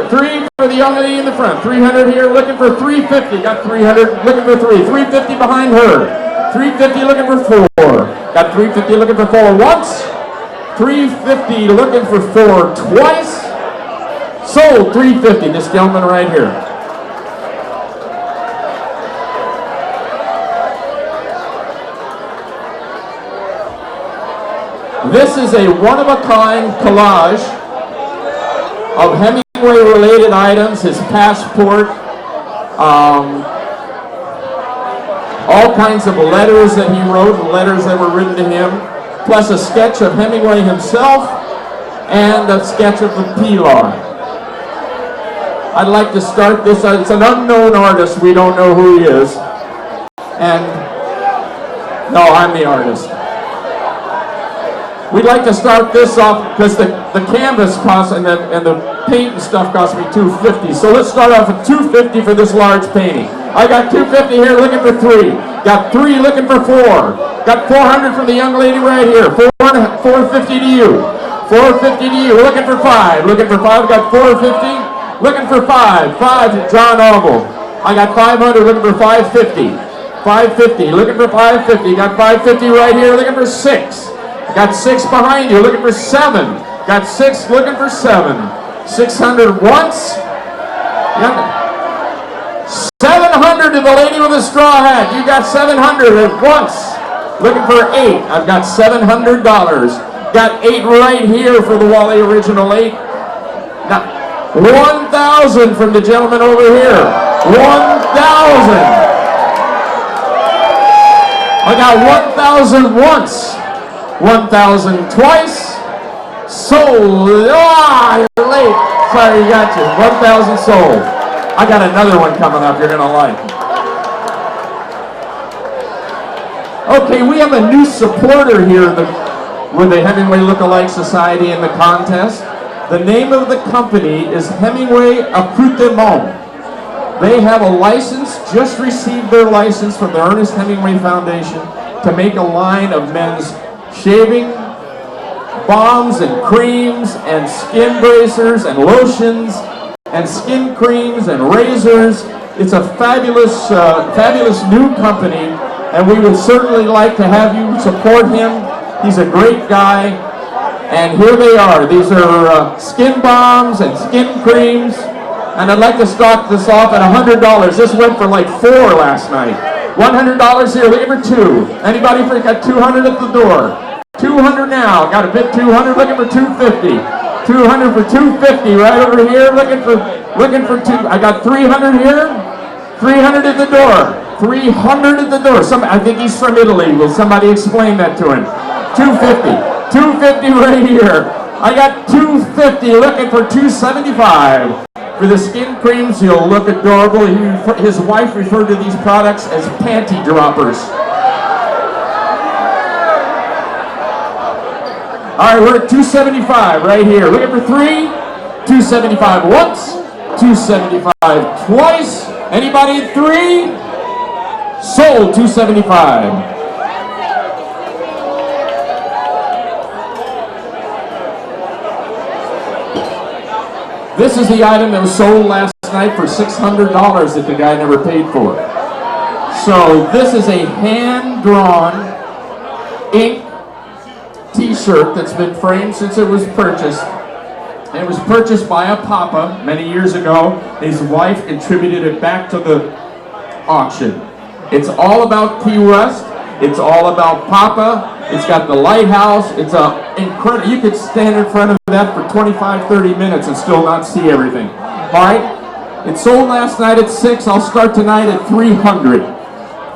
Three for the young lady in the front. $300 here, looking for $350. Got $300, looking for three. $350 behind her. $350, looking for four. Got $350, looking for four once. $350, looking for four twice. Sold. $350. This gentleman right here. This is a one-of-a-kind collage of Hemingway-related items, his passport, all kinds of letters that he wrote, letters that were written to him, plus a sketch of Hemingway himself and a sketch of the Pilar. I'd like to start this. It's an unknown artist. We don't know who he is. And no, I'm the artist. We'd like to start this off because the canvas costs and the paint and stuff cost me $250. So let's start off with $250 for this large painting. I got $250 here, looking for three. Got three, looking for four. Got $400 from the young lady right here. $450 to you. 450 to you. Looking for 5. Looking for 5. Got 450. Looking for 5. 5 to John Ogle. I got 500. Looking for 550. 550. Looking for 550. Got 550 right here. Looking for 6. Got 6 behind you. Looking for 7. Got 6. Looking for 7. 600 once. 700 to the lady with the straw hat. You got 700 at once. Looking for 8. I've got $700. Got 8 right here for the Wally Original 8. Now, 1,000 from the gentleman over here. 1,000. I got 1,000 once. 1,000 twice. Sold. Ah, you're late. Sorry, you got you. 1,000 sold. I got another one coming up you're gonna like. Okay, we have a new supporter here with the Hemingway Lookalike Society in the contest. The name of the company is Hemingway Accoutrement. They have a license, just received their license from the Ernest Hemingway Foundation to make a line of men's shaving balms and creams and skin bracers and lotions and skin creams and razors. It's a fabulous, fabulous new company, and we would certainly like to have you support him. He's a great guy, and here they are. These are skin balms and skin creams, and I'd like to start this off at $100. This went for like 4 last night. $100 here, looking for 2. Anybody got 200 at the door? 200 now, got a bid 200, looking for 250. 200 for 250 right over here, looking for 2. I got 300 here, 300 at the door, 300 at the door. I think he's from Italy. Will somebody explain that to him? 250, 250 right here. I got 250, looking for 275. For the skin creams, he'll look adorable. His wife referred to these products as panty droppers. All right, we're at 275 right here. Looking for 3. 275 once. 275 twice. Anybody at 3? Sold 275. This is the item that was sold last night for $600 that the guy never paid for. So this is a hand-drawn ink T-shirt that's been framed since it was purchased. It was purchased by a papa many years ago. His wife contributed it back to the auction. It's all about Ki-Uwest. It's all about Papa. It's got the lighthouse. It's incredible. You could stand in front of that for 25-30 minutes and still not see everything. All right? It sold last night at 6. I'll start tonight at 300.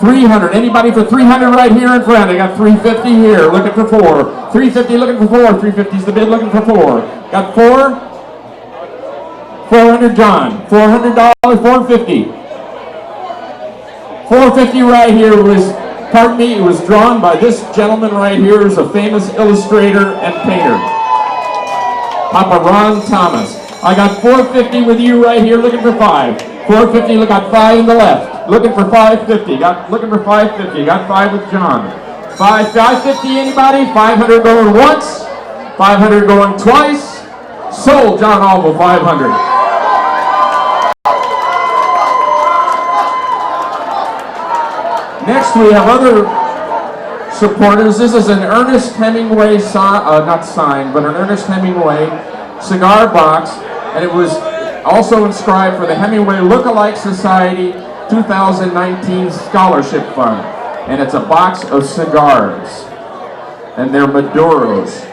300. Anybody for 300 right here in front? I got 350 here. Looking for 4. 350. Looking for 4. 350 is the bid. Looking for 4. Got 4. 400, John. $400. 450. 450 right here was. Pardon me, it was drawn by this gentleman right here, who's a famous illustrator and painter. Papa Ron Thomas. I got 450 with you right here, looking for 5. 450, look, got 5 in the left. Looking for 550, looking for 550, got 5 with John. 550, anybody? 500 going once, 500 going twice. Sold John Ogle, 500. Next, we have other supporters. This is an Ernest Hemingway not sign, but an Ernest Hemingway cigar box, and it was also inscribed for the Hemingway Lookalike Society 2019 Scholarship Fund. And it's a box of cigars, and they're Maduros.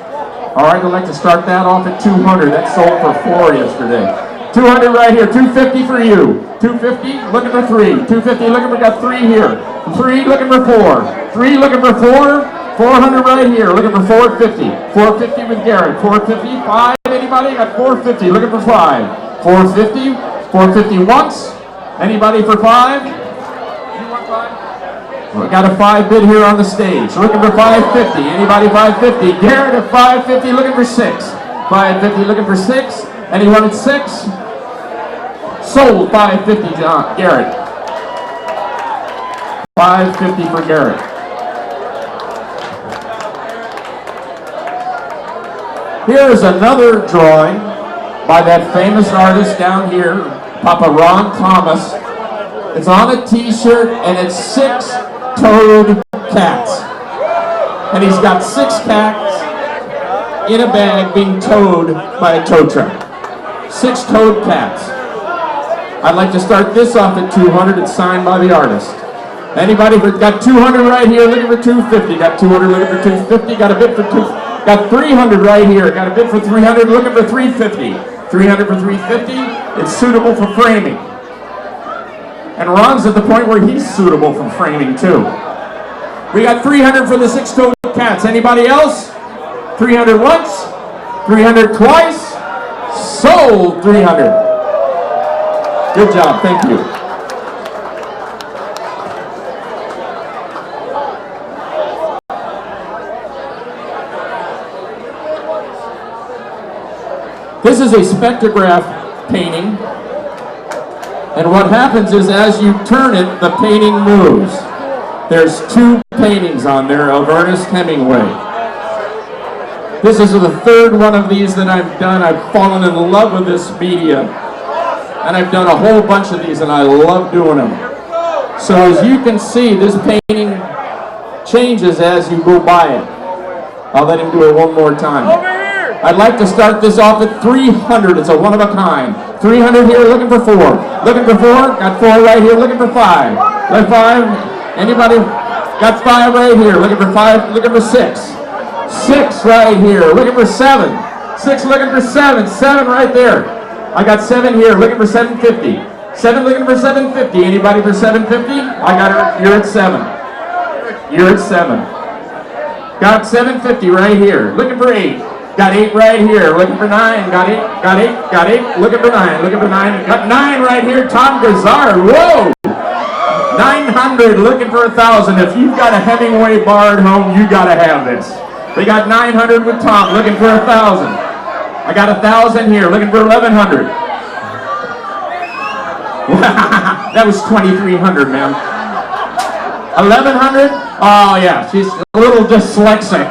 All right, I'd like to start that off at 200. That sold for 4 yesterday. 200 right here, 250 for you. 250, looking for 3. 250, looking for, got 3 here. 3, looking for 4. 3, looking for 4. 400 right here, looking for 450. 450 with Garrett. 450, 5, anybody? Got 450, looking for 5. 450, 450 once. Anybody for 5? You want 5? We got a 5 bid here on the stage. Looking for 550. Anybody 550? Garrett at 550, looking for 6. 550, looking for 6. Anyone at 6? Sold 550, John Garrett. 550 for Garrett. Here's another drawing by that famous artist down here, Papa Ron Thomas. It's on a t-shirt and it's 6-toed cats. And he's got 6 cats in a bag being towed by a tow truck. 6-toed cats. I'd like to start this off at 200. It's signed by the artist. Anybody got 200 right here, looking for 250. Got 200, looking for 250. Got a bid for 250. Got 300 right here. Got a bid for 300, looking for 350. 300 for 350. It's suitable for framing. And Ron's at the point where he's suitable for framing too. We got 300 for the 6-toed cats. Anybody else? 300 once, 300 twice, sold 300. Good job, thank you. This is a spectrograph painting, and what happens is as you turn it, the painting moves. There's 2 paintings on there of Ernest Hemingway. This is the 3rd one of these that I've done. I've fallen in love with this media, and I've done a whole bunch of these, and I love doing them. So as you can see, this painting changes as you go by it. I'll let him do it one more time. I'd like to start this off at 300. It's a one of a kind. 300 here, looking for 4. Looking for 4. Got 4 right here, looking for 5. Got 5. Anybody? Got 5 right here, looking for 5. Looking for 6. 6 right here, looking for 7. 6 looking for 7. 7 right there. I got 7 here, looking for 750. 7 looking for 750. Anybody for 750? I got her. You're at 7. You're at 7. Got 750 right here, looking for 8. Got 8 right here, looking for 9. Got 8. Got 8. Got 8. Looking for 9. Looking for 9. Got 9 right here. Tom Gazard. Whoa! 900. Looking for 1,000. If you've got a Hemingway bar at home, you got to have this. We got 900 with Tom, looking for 1,000. I got 1,000 here, looking for 1,100. That was 2,300, man. 1,100? Oh yeah, she's a little dyslexic.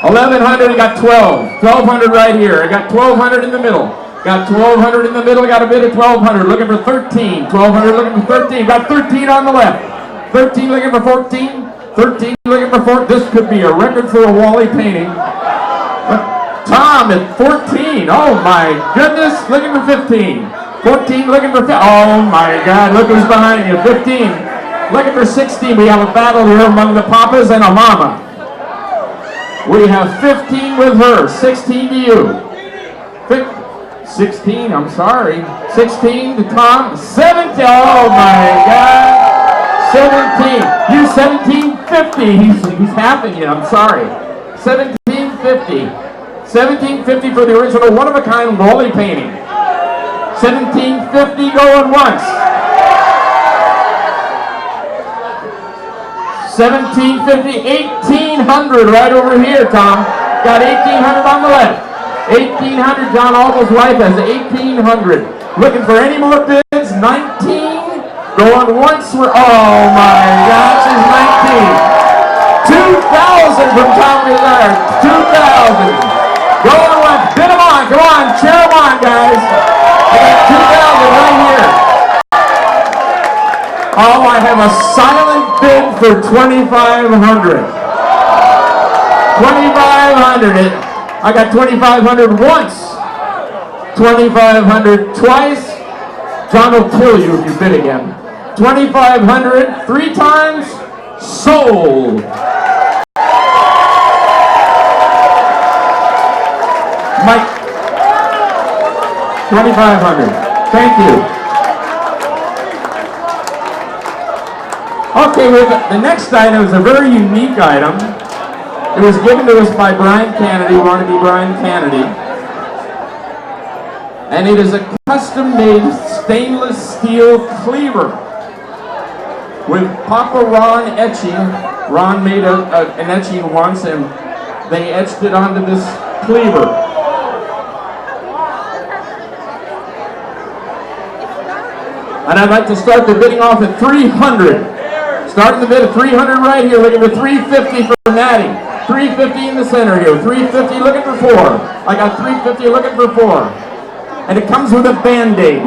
1,100, I got 12. 1,200 right here. I got 1,200 in the middle. Got 1,200 in the middle. Got a bid at 1,200. Looking for 13. 1,200 looking for 13. Got 13 on the left. 13 looking for 14. 13 looking for 4. This could be a record for a Wally painting. Tom at 14. Oh my goodness. Looking for 15. 14 looking for 15. Oh my God. Look who's behind you. 15. Looking for 16. We have a battle here among the papas and a mama. We have 15 with her. 16 to you. 16. I'm sorry. 16 to Tom. 17. Oh my God. 17. You 1750. He's halving you. I'm sorry. 1750. 1750 for the original one-of-a-kind Wally painting. 1750 going once. 1750. 1800 right over here, Tom. Got 1800 on the left. 1800. John Aldell's wife has 1800. Looking for any more bids? 19. Going once, oh my gosh, it's 19. 2,000 from Tom Gazard. 2,000. Going once, bid them on, come on, cheer them on, guys. I got 2,000 right here. Oh, I have a silent bid for 2,500. 2,500. I got 2,500 once. 2,500 twice. John will kill you if you bid again. 2,500 3 times, sold. Mike, 2,500. Thank you. Okay, the next item is a very unique item. It was given to us by Brian Kennedy, wannabe Brian Kennedy. And it is a custom-made stainless steel cleaver with Papa Ron etching. Ron made an etching once and they etched it onto this cleaver. And I'd like to start the bidding off at 300. Starting the bid at 300 right here, looking for 350 for Natty. 350 in the center here. 350 looking for 4. I got 350 looking for 4. And it comes with a Band-Aid.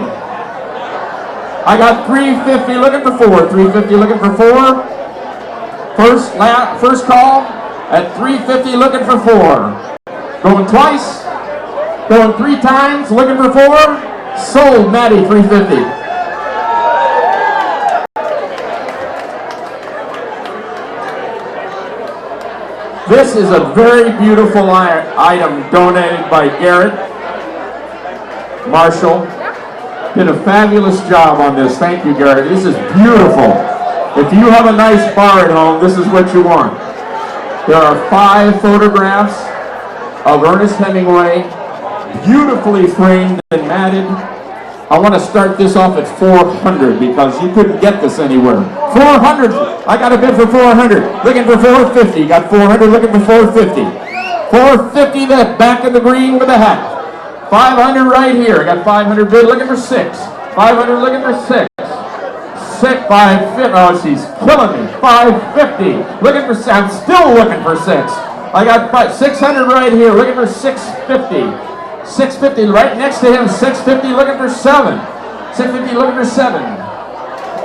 I got 350 looking for 4. 350 looking for 4. First call at 350 looking for 4. Going twice. Going 3 times looking for 4. Sold, Maddie, 350. This is a very beautiful item donated by Garrett Marshall. Did a fabulous job on this. Thank you, Garrett. This is beautiful. If you have a nice bar at home, this is what you want. There are 5 photographs of Ernest Hemingway, beautifully framed and matted. I want to start this off at 400 because you couldn't get this anywhere. 400. I got a bid for 400. Looking for 450. Got 400. Looking for 450. 450. That back in the green with a hat. 500 right here. I got 500 bid. Looking for 6. 500. Looking for 6. 550. Oh, she's killing me. 550. Looking for 6. I'm still looking for 6. I got 600 right here. Looking for 650. 650 right next to him. 650 looking for 7. 650 looking for 7.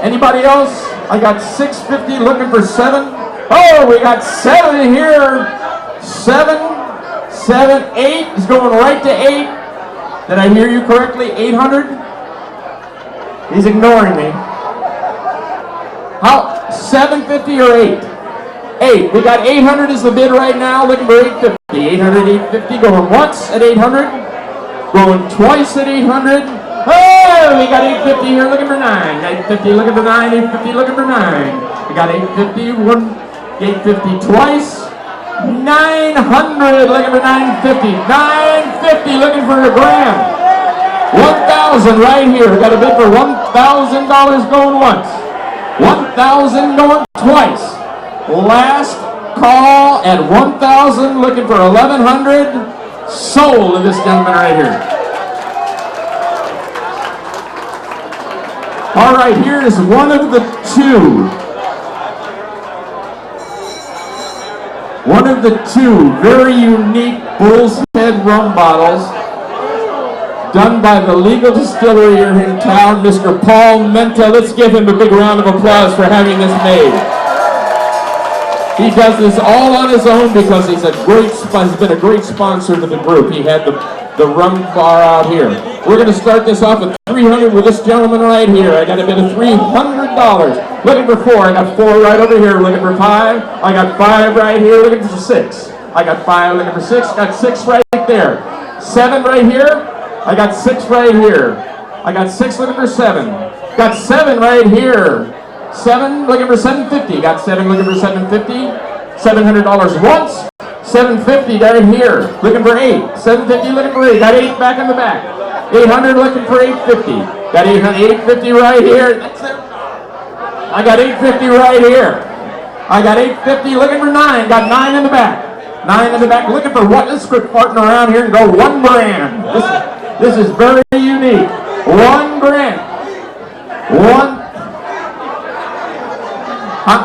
Anybody else? I got 650 looking for 7. Oh, we got 7 here. 7, 8 is going right to 8. Did I hear you correctly? 800? He's ignoring me. How? 750 or 8? 8. We got 800 is the bid right now. Looking for 850. 800, 850. Going once at 800. Going twice at 800. Oh, we got 850 here looking for 9. 850 looking for 9. 850 looking for 9. We got 850. 850 twice. 900 looking for 950. 950 looking for a grand. 1,000 right here. We got a bid for $1,000 going once. 1,000 going twice. Last call at 1,000 looking for 1,100. Sold to this gentleman right here. All right, here is one of the 2. One of the 2 very unique Bull's Head rum bottles done by the legal distillery here in town, Mr. Paul Menta. Let's give him a big round of applause for having this made. He does this all on his own because he's been a great sponsor to the group. He had the rum bar out here. We're going to start this off with 300 with this gentleman right here. I got a bid of $300. Looking for 4. I got 4 right over here. Looking for 5. I got 5 right here. Looking for 6. I got 5 looking for 6. Got 6 right there. 7 right here. I got 6 right here. I got 6 looking for 7. Got 7 right here. 7 looking for 750. Got 7 looking for 750. $700 once. 750 right here. Looking for 8. 750 looking for 8. Got 8 back in the back. 800 looking for 850. Got 850 right here. That's it. I got 850 right here. I got 850 looking for 9. Got 9 in the back. 9 in the back. Looking for what? Let's quit farting around here and go 1 grand. This is very unique. 1 grand. 1. Huh?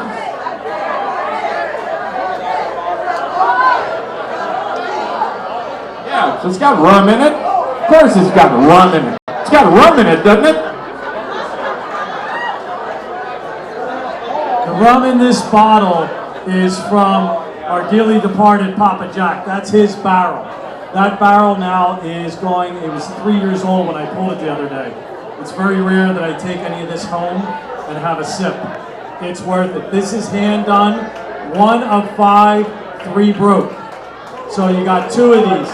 Yeah, so it's got rum in it. Of course it's got rum in it. It's got rum in it, doesn't it? The rum in this bottle is from our dearly departed Papa Jack. That's his barrel. That barrel now is going, it was 3 years old when I pulled it the other day. It's very rare that I take any of this home and have a sip. It's worth it. This is hand done. 1 of 5, 3 broke. So you got 2 of these.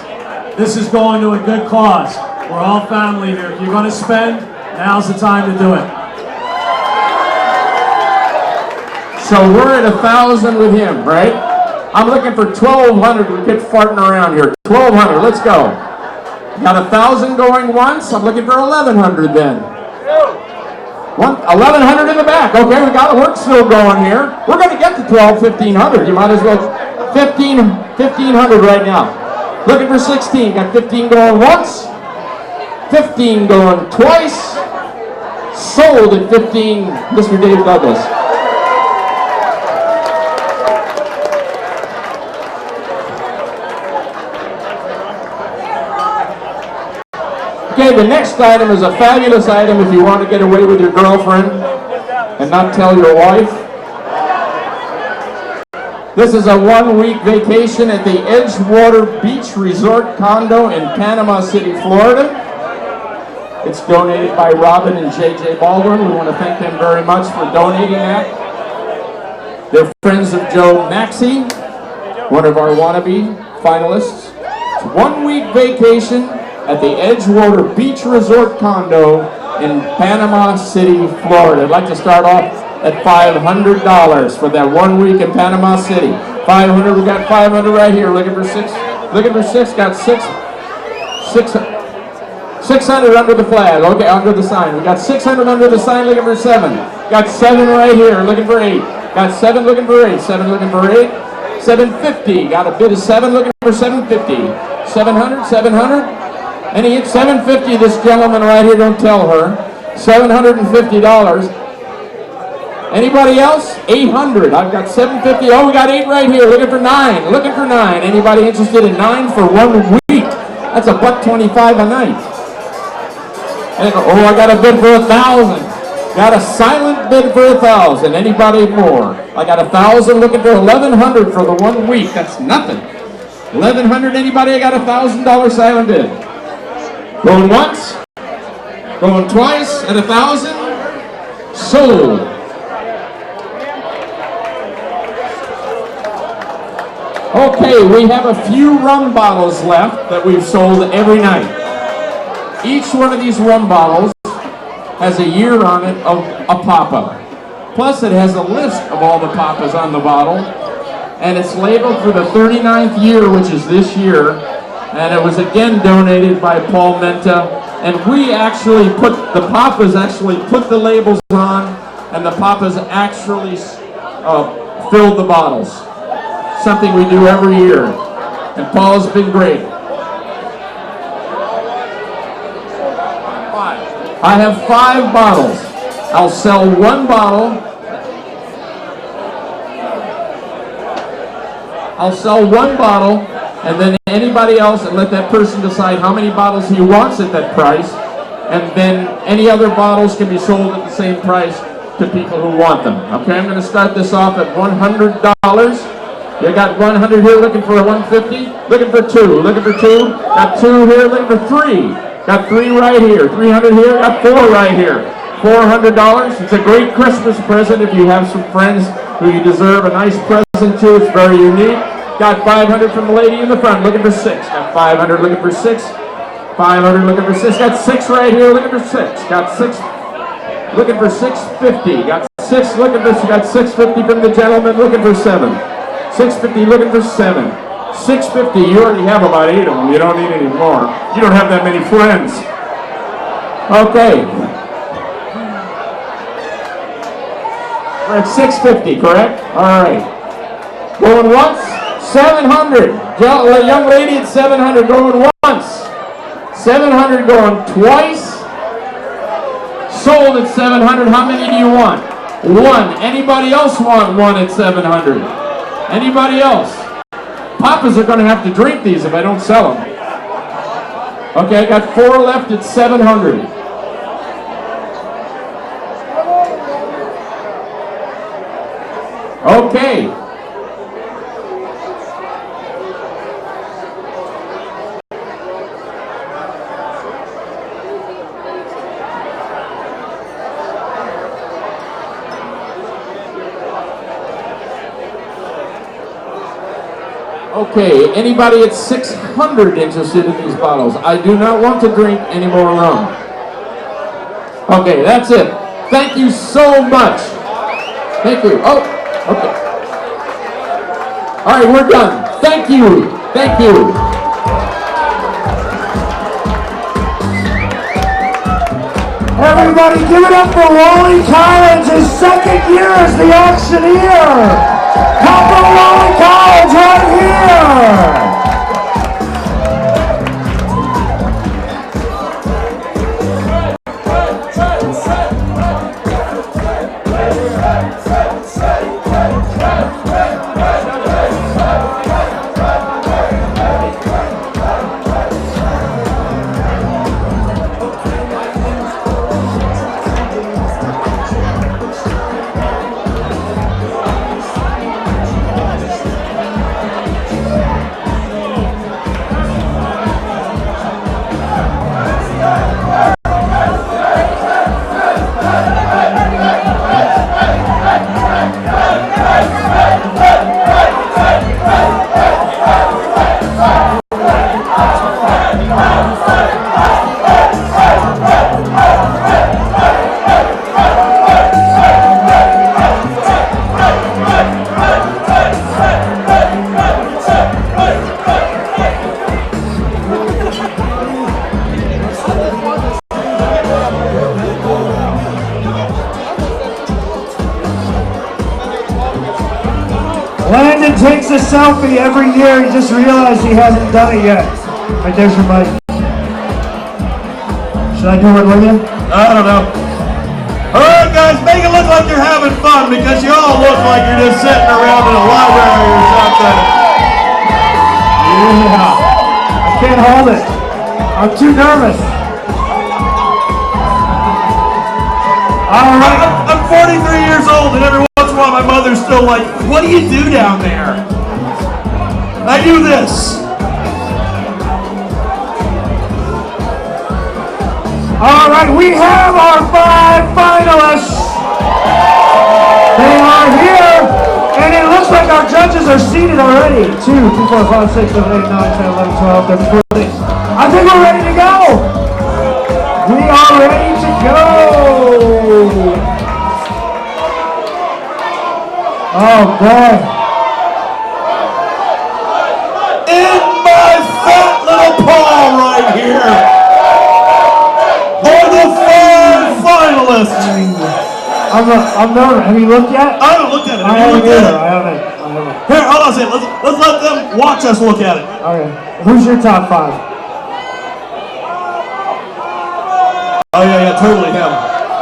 This is going to a good cause. We're all family here. If you're going to spend, now's the time to do it. So we're at 1,000 with him, right? I'm looking for 1,200. We get farting around here. 1,200. Let's go. Got 1,000 going once. I'm looking for 1,100 then. 1,100 in the back. Okay, we got the work still going here. We're going to get to 1,500. You might as well 1,500 right now. Looking for 16. Got 15 going once. 15 going twice. Sold at 15. Mr. Dave Douglas. Okay, the next item is a fabulous item if you want to get away with your girlfriend and not tell your wife. This is a one-week vacation at the Edgewater Beach Resort Condo in Panama City, Florida. It's donated by Robin and J.J. Baldwin. We want to thank them very much for donating that. They're friends of Joe Maxey, one of our wannabe finalists. It's a one-week vacation at the Edgewater Beach Resort Condo in Panama City, Florida. I'd like to start off at $500 for that 1 week in Panama City. 500, we got 500 right here. Looking for six. Looking for six. Got 600 under the flag. Okay, under the sign. We got 600 under the sign. Looking for 7. Got 7 right here. Looking for 8. Got 7. Looking for 8. 7 looking for 8. 750. Got a bid of 7. Looking for 750. 700. 700. And he hit 750. This gentleman right here. Don't tell her. $750. Anybody else? 800. I've got 750. Oh, we got 8 right here. Looking for 9. Looking for 9. Anybody interested in 9 for 1 week? That's a $125 a night. And, oh, I got a bid for 1,000. Got a silent bid for 1,000. Anybody more? I got 1,000. Looking for 1,100 for the 1 week. That's nothing. 1,100. Anybody? I got $1,000 silent bid. Going once. Going twice at 1,000. Sold. Okay, we have a few rum bottles left that we've sold every night. Each one of these rum bottles has a year on it of a papa. Plus it has a list of all the papas on the bottle. And it's labeled for the 39th year, which is this year. And it was again donated by Paul Menta. And we actually put, the papas actually put the labels on, and the papas actually filled the bottles. Something we do every year, and Paul's been great. 5. I have 5 bottles. I'll sell 1 bottle. I'll sell 1 bottle, and then anybody else, and let that person decide how many bottles he wants at that price, and then any other bottles can be sold at the same price to people who want them. Okay, I'm going to start this off at $100. You got 100 here, looking for a 150, looking for 2, looking for 2, got 2 here, looking for 3, got 3 right here, 300 here, got 4 right here, $400. It's a great Christmas present if you have some friends who you deserve a nice present to. It's very unique. Got 500 from the lady in the front, looking for 6, got 500, looking for 6, 500, looking for 6, got 6 right here, looking for 6, got 6, looking for 650, got 6, looking for, got 650 from the gentleman, looking for 7. 650, looking for 7. 650, you already have about 8 of them. You don't need any more. You don't have that many friends. Okay. We're at 650, correct? All right. Going once, 700. Young lady at 700, going once. 700 going twice. Sold at 700. How many do you want? 1. Anybody else want 1 at 700? Anybody else? Papas are going to have to drink these if I don't sell them. Okay, I got 4 left at 700. Okay. Okay, anybody at 600 interested in these bottles? I do not want to drink any more rum. Okay, that's it. Thank you so much. Thank you. Oh, okay. All right, we're done. Thank you. Thank you. Everybody give it up for Wally Collins, his 2nd year as the auctioneer. Come on, Wally Collins right here. Landon takes a selfie every year. He just realized he hasn't done it yet. Right there's your mic. Should I do one with you? I don't know. All right, guys, make it look like you're having fun because you all look like you're just sitting around in a library or something. Yeah. I can't hold it. I'm too nervous. All right. I'm 43 years old, and every once in a while my mother's still like, what do you do down there? I do this. All right, we have our 5 finalists. They are here, and it looks like our judges are seated already. 2, 3, 4, 5, 6, 7, 8, 9, 10, 11, 12, 13, 14. I think we're ready to go. We are ready to go. Oh, boy. In my fat little paw right here are the 5 finalists. I'm nervous. Have you looked yet? I haven't looked at it. I haven't either. I haven't. Here, hold on a second. Let's let them watch us look at it. Okay. Who's your top 5? Oh, yeah, totally him.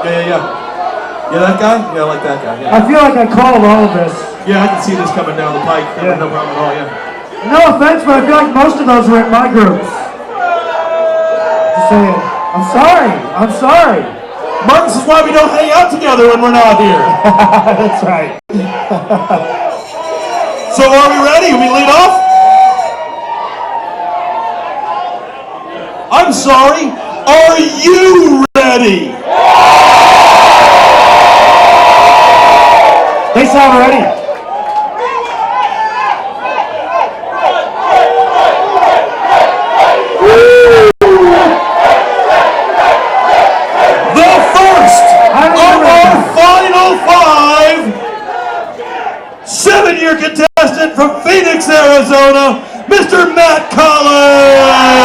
Yeah. Yeah, that guy? Yeah, I like that guy. Yeah. I feel like I called all of this. Yeah, I can see this coming down the pike. Yeah. No problem at all, yeah. No offense, but I feel like most of those were in my groups. Just saying. I'm sorry. Mark, this is why we don't hang out together when we're not here. That's right. So are we ready? We lead off? I'm sorry. Are you ready? They sound ready. The first of our final 5, 7-year contestant from Phoenix, Arizona, Mr. Matt Collins.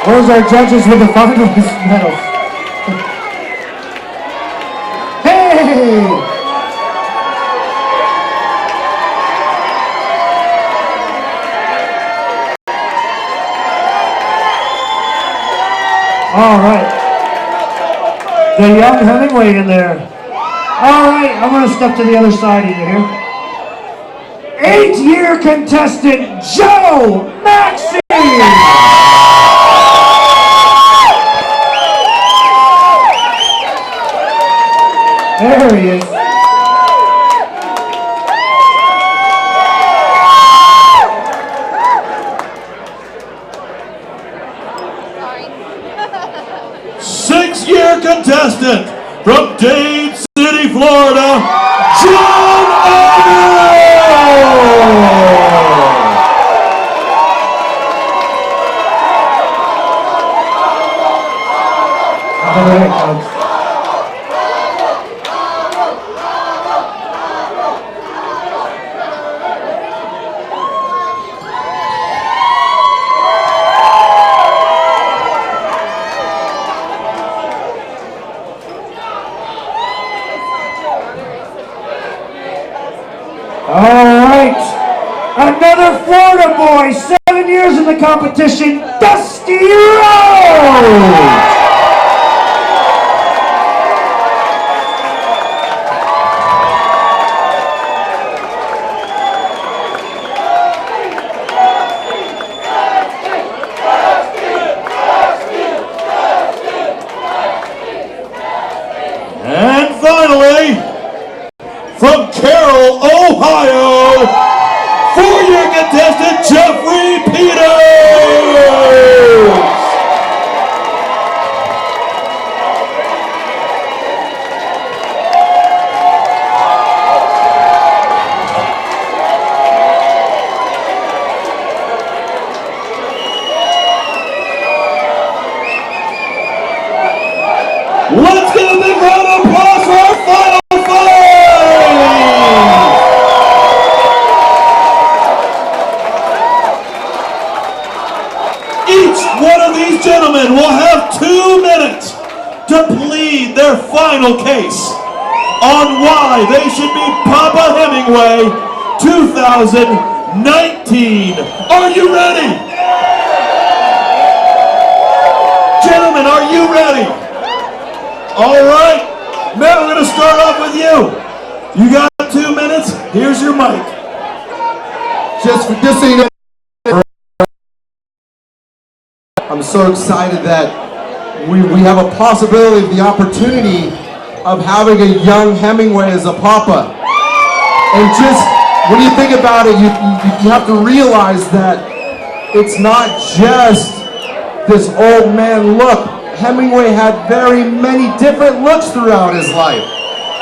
Where's our judges with the finalist medals? Hey! All right. The young Hemingway in there. All right, I'm going to step to the other side of you here. 8-year contestant, Joe Maxey! There he is. Six-year contestant from Dade City, Florida, John Another Florida boy, 7 years in the competition, Dusty Rhodes! And finally, from Carroll, Ohio, 4-year contestant Jeffrey Peters! Let's give a big round of applause for our final 5! Each one of these gentlemen will have 2 minutes to plead their final case on why they should be Papa Hemingway 2019. Are you ready? Gentlemen, are you ready? All right. Now we're going to start off with you. You got 2 minutes. Here's your mic. Just so you know, I'm so excited that we have a possibility, the opportunity of having a young Hemingway as a papa. And just, when you think about it, you have to realize that it's not just this old man look. Hemingway had very many different looks throughout his life.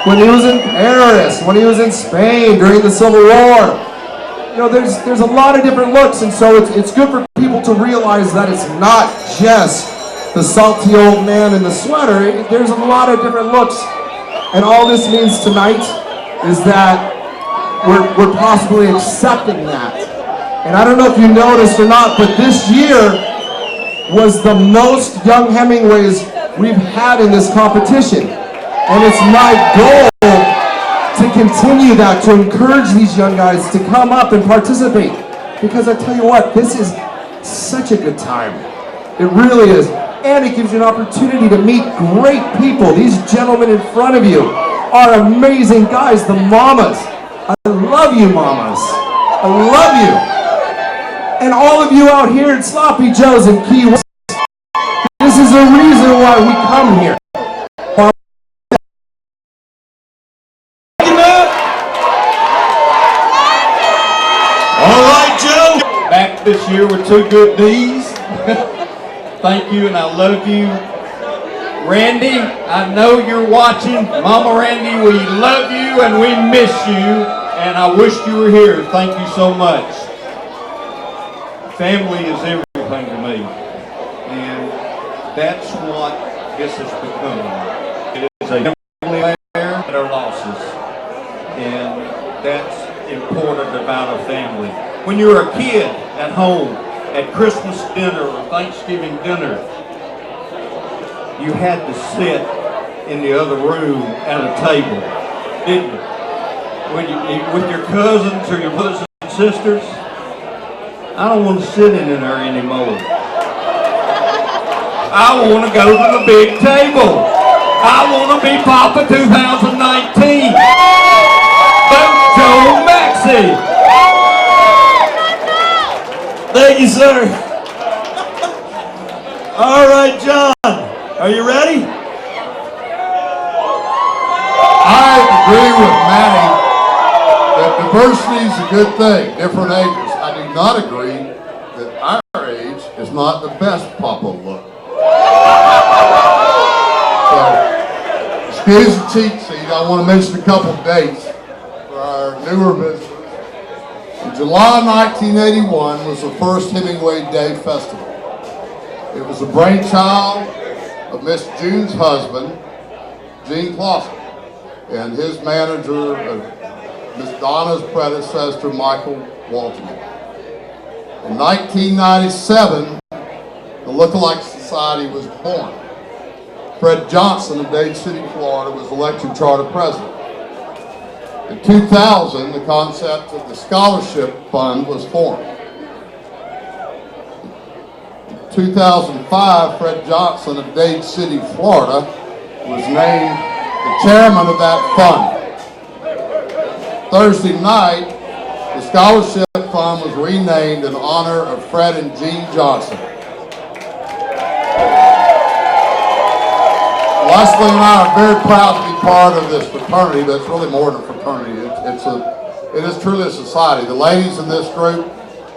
When he was in Paris, when he was in Spain during the Civil War. You know, there's a lot of different looks, and so it's good for people to realize that it's not just the salty old man in the sweater. There's a lot of different looks, and all this means tonight is that we're possibly accepting that. And I don't know if you noticed or not, but this year was the most young Hemingways we've had in this competition, and it's my goal to continue that, to encourage these young guys to come up and participate. Because I tell you what, this is such a good time. It really is. And it gives you an opportunity to meet great people. These gentlemen in front of you are amazing guys, the mamas. I love you, mamas. I love you. And all of you out here at Sloppy Joe's in Ki-West, this is the reason why we come here. Back this year with 2 good D's. Thank you and I love you. Randy, I know you're watching. Mama Randy, we love you and we miss you. And I wish you were here. Thank you so much. Family is everything to me. And that's what this has become. It is a family affair and our losses. And that's important about a family. When you were a kid at home, at Christmas dinner or Thanksgiving dinner, you had to sit in the other room at a table, didn't you? With your cousins or your brothers and sisters. I don't want to sit in there anymore. I want to go to the big table. I want to be Papa 2019. Vote Joe Maxey. Thank you, sir. All right, John, are you ready? I agree with Matty that diversity is a good thing, different ages. I do not agree that our age is not the best Papa look. So, excuse the cheat sheet, I want to mention a couple of dates for our newer visitors. In July 1981 was the first Hemingway Day Festival. It was the brainchild of Miss June's husband, Gene Clausen, and his manager, Miss Donna's predecessor, Michael Walton. In 1997, the Lookalike Society was born. Fred Johnson of Dade City, Florida, was elected charter president. In 2000, the concept of the scholarship fund was formed. In 2005, Fred Johnson of Dade City, Florida, was named the chairman of that fund. Thursday night, the scholarship fund was renamed in honor of Fred and Jean Johnson. Leslie and I are very proud to be part of this fraternity, but it's really more than a fraternity. It is truly a society. The ladies in this group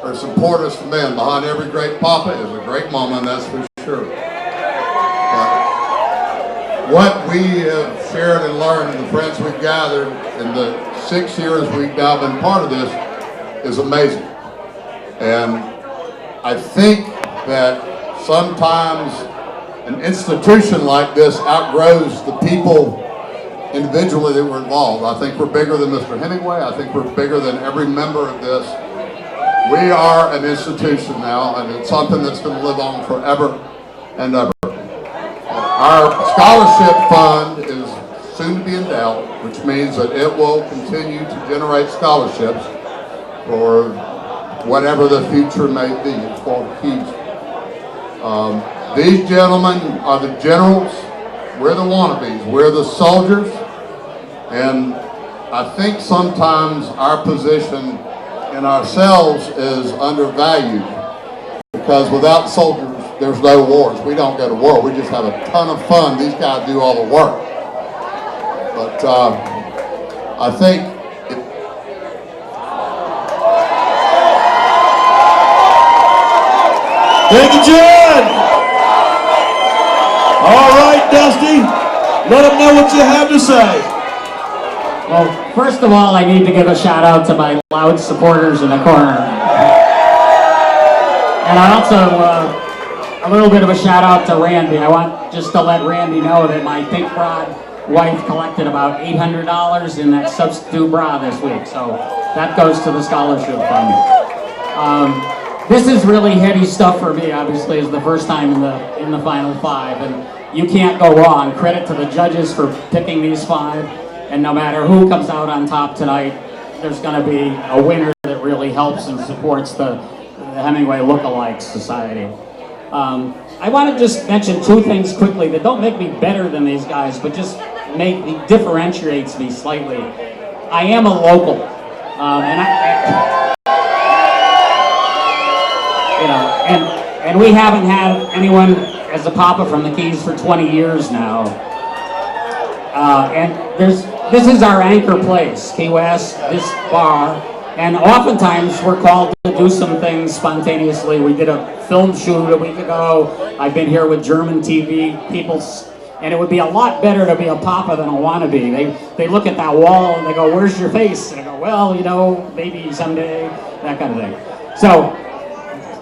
are as important as the men. Behind every great papa is a great mama, and that's for sure. But what we have shared and learned and the friends we've gathered in the 6 years we've now been part of this is amazing. And I think that sometimes an institution like this outgrows the people individually that were involved. I think we're bigger than Mr. Hemingway. I think we're bigger than every member of this. We are an institution now, and it's something that's going to live on forever and ever. Our scholarship fund is soon to be endowed, which means that it will continue to generate scholarships for whatever the future may be. It's called Keys. These gentlemen are the generals. We're the wannabes. We're the soldiers. And I think sometimes our position in ourselves is undervalued, because without soldiers, there's no wars. We don't go to war. We just have a ton of fun. These guys do all the work. But I think Thank you, John. All right, Dusty. Let them know what you have to say. Well, first of all, I need to give a shout out to my loud supporters in the corner. And I also, a little bit of a shout out to Randy. I want just to let Randy know that my pink rod wife collected about $800 in that substitute bra this week. So that goes to the scholarship fund. This is really heady stuff for me, obviously. It's the first time in the final five, and you can't go wrong. Credit to the judges for picking these five, and no matter who comes out on top tonight, there's going to be a winner that really helps and supports the Hemingway Lookalike Society. I want to just mention two things quickly that don't make me better than these guys, but just differentiates me slightly. I am a local, and we haven't had anyone as a papa from the Keys for 20 years now. And this is our anchor place, Ki-Uwest, this bar. And oftentimes we're called to do some things spontaneously. We did a film shoot a week ago. I've been here with German TV people, and it would be a lot better to be a papa than a wannabe. They look at that wall and they go, "Where's your face?" And I go, "Well, you know, maybe someday," that kind of thing. So,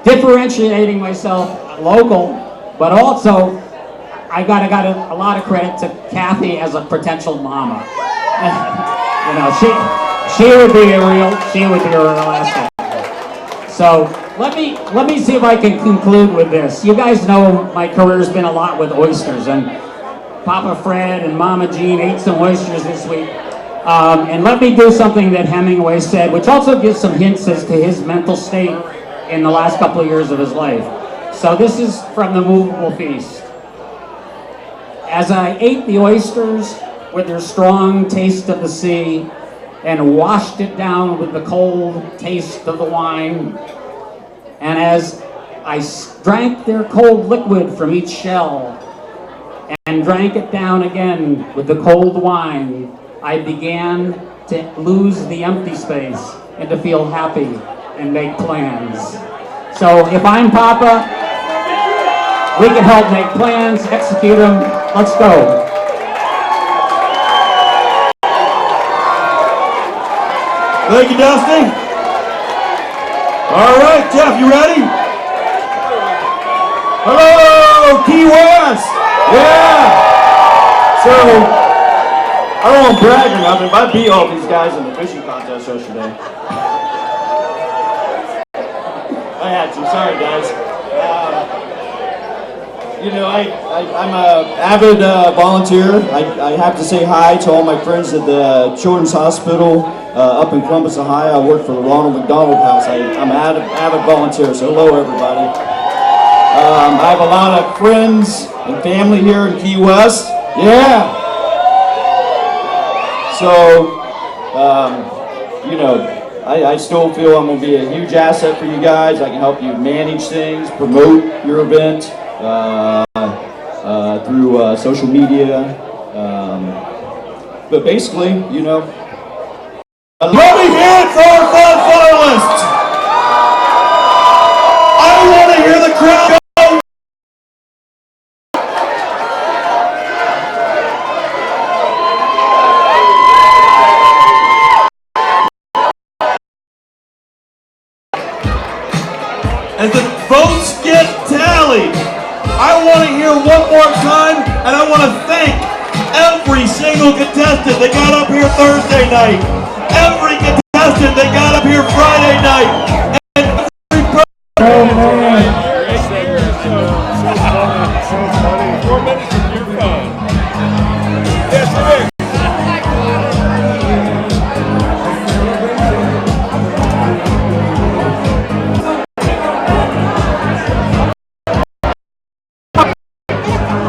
differentiating myself local, but also I got a lot of credit to Kathy as a potential mama. You know, she would be a real asset. So let me see if I can conclude with this. You guys know my career's been a lot with oysters, and Papa Fred and Mama Jean ate some oysters this week. And let me do something that Hemingway said, which also gives some hints as to his mental state in the last couple of years of his life. So this is from The Movable Feast. As I ate the oysters with their strong taste of the sea and washed it down with the cold taste of the wine, and as I drank their cold liquid from each shell and drank it down again with the cold wine, I began to lose the empty space and to feel happy and make plans. So if I'm Papa, we can help make plans, execute them. Let's go. Thank you, Dusty. All right, Jeff, you ready? Hello, Ki-Uwest. Yeah. So, I don't want to brag or nothing, but I beat all these guys in the fishing contest yesterday. I had to. Sorry, guys. You know, I'm an avid volunteer. I have to say hi to all my friends at the Children's Hospital up in Columbus, Ohio. I work for the Ronald McDonald House. I'm an avid volunteer, so hello, everybody. I have a lot of friends and family here in Ki-Uwest. Yeah. So, you know, I still feel I'm going to be a huge asset for you guys. I can help you manage things, promote your event through social media. But basically, you know. Let me hear it for our fun finalists. I want to hear the crowd go. As the votes get tallied, I want to hear one more time, and I want to thank every single contestant that got up here Thursday night, every contestant that got up here Friday night, and every person.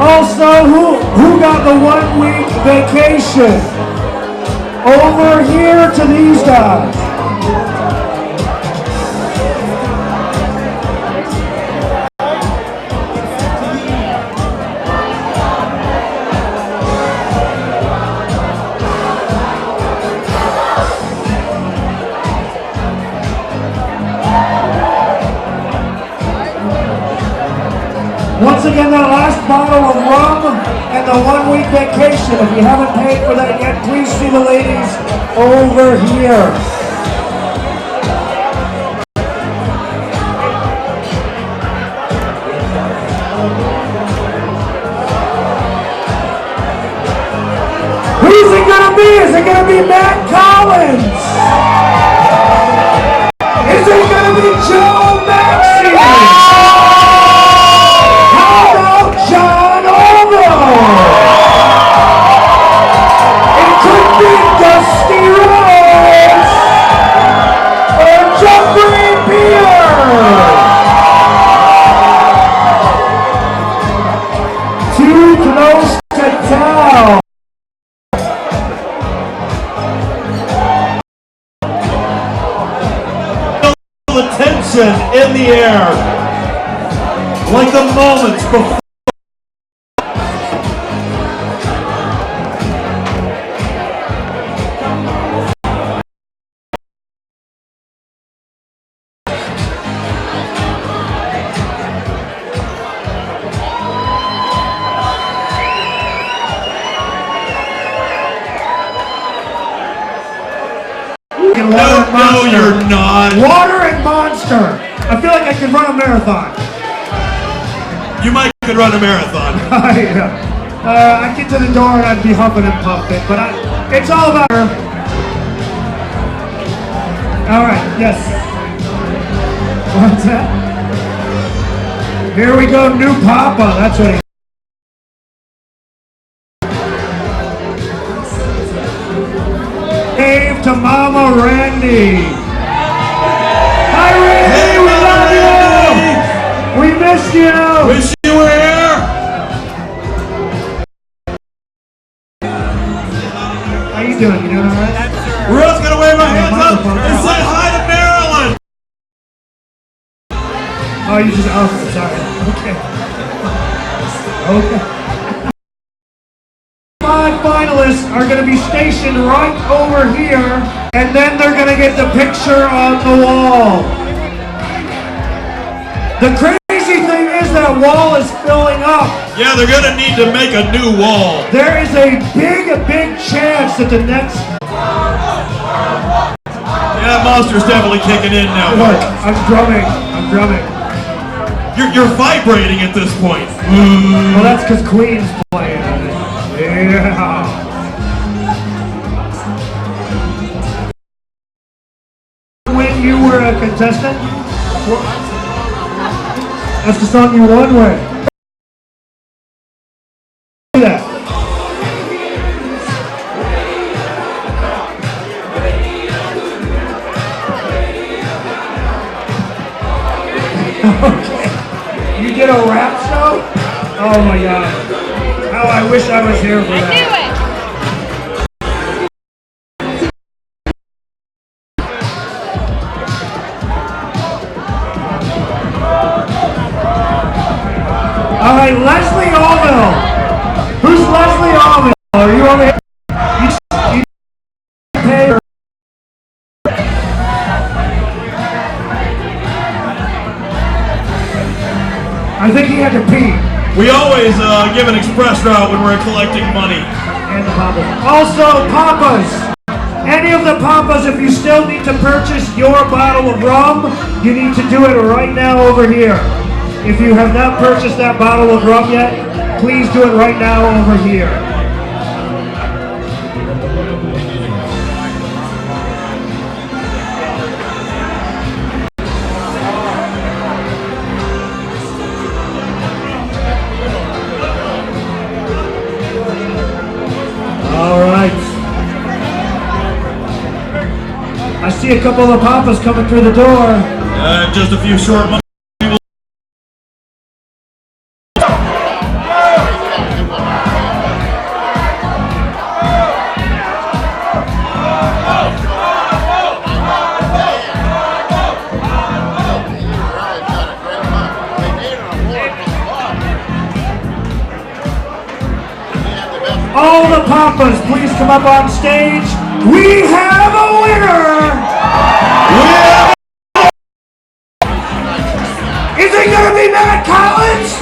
Also, who got the 1 week vacation? Over here to these guys. Once again, that last bottle of rum and the 1 week vacation. If you haven't paid for that yet, please see the ladies over here. Who's it gonna be? Is it gonna be Matt Collins? Is it gonna be Joe Maxey? John Olo! It could be Dusty Rhodes or Jeffrey Beard! Too close to tell. The tension in the air, like the moments before. No, you're not. Water and Monster. I feel like I could run a marathon. You might could run a marathon. I'd get to the door and I'd be huffing and puffing, but it's all about her. All right, yes. What's that? Here we go, new Papa. That's what he Wave to Mama Randy. Hi Randy, hey, we love you. We miss you. Wish you were here. How you doing? You doing all right? We're just gonna wave our hands up and say hi to Maryland. Oh, you just sorry. Okay. 5 finalists are going to be stationed right over here, and then they're going to get the picture on the wall. The crazy thing is that wall is filling up. Yeah, they're going to need to make a new wall. There is a big chance that the next... Yeah, Monster's definitely kicking in now. Look, I'm drumming. You're vibrating at this point. Well, that's because Queen's playing. Yeah. When you were a contestant, that's the song you won with. Do that. Okay. You did a rap show? Oh my God. Oh, I wish I was here for that. I knew it! All right, Leslie Allville. Who's Leslie Allville? Are you over here? You pay her. I think he had to pee. We always give an express route when we're collecting money. And the Papas. Also, Papas. Any of the Papas, if you still need to purchase your bottle of rum, you need to do it right now over here. If you have not purchased that bottle of rum yet, please do it right now over here. All right. I see a couple of Papas coming through the door. Just a few short months. All the papas, please come up on stage. We have a winner! Is it gonna be Matt Collins?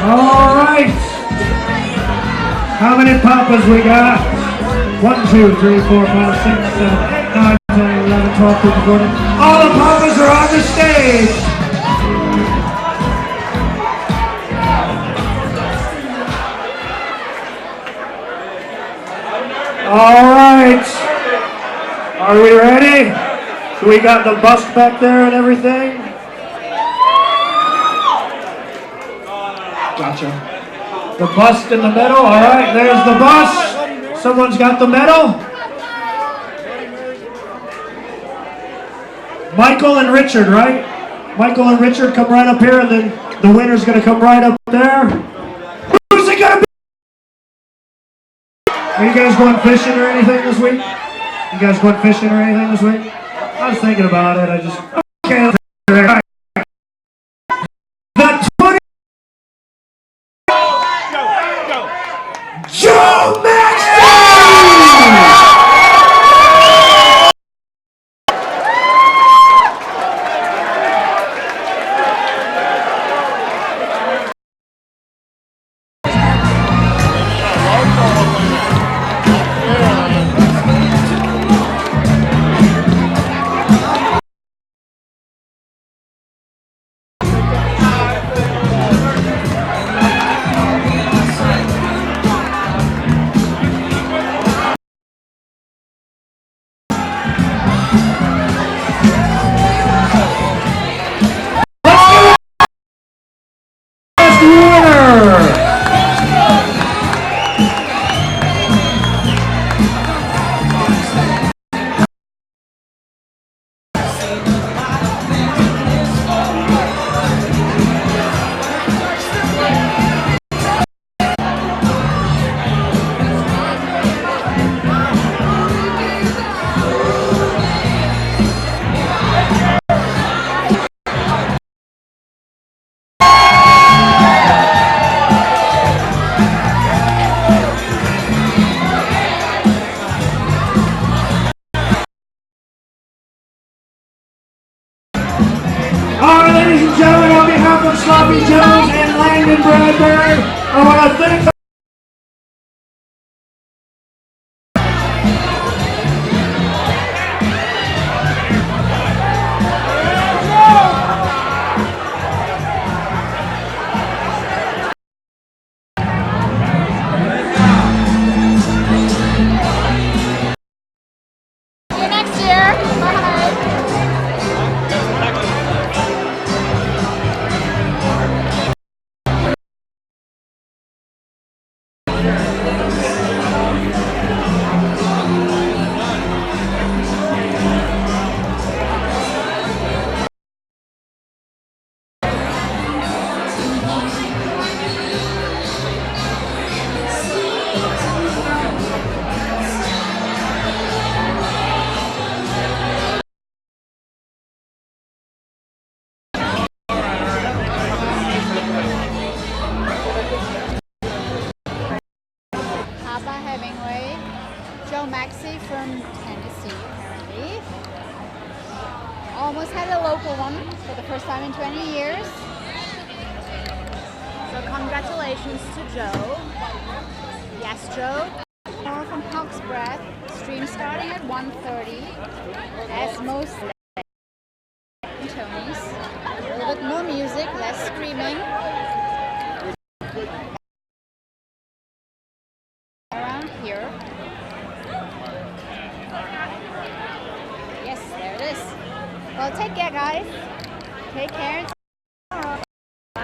All right. How many papas we got? 1, 2, 3, 4, 5, 6, 7, 8, 9, 10, 11, 12, 13, 14. All the papas are on the stage. All right. Are we ready? So we got the bust back there and everything. Gotcha. The bust in the middle. All right, there's the bust. Someone's got the medal. Michael and Richard, right? Michael and Richard come right up here, and then the winner's going to come right up there. Who's it going to be? Are you guys going fishing or anything this week? You guys going fishing or anything this week? I was thinking about it. I just... Okay. Joe Maxson! Ladies and gentlemen, on behalf of Sloppy Joe's and Langdon Bradbury, I want to thank See you next year. Bye. Hemingway, Joe Maxey from Tennessee, apparently. Almost had a local one for the first time in 20 years. So congratulations to Joe. Yes, Joe. More from Hawk's Breath. Stream starting at 1:30. As most Tony's. A little bit more music, less screaming.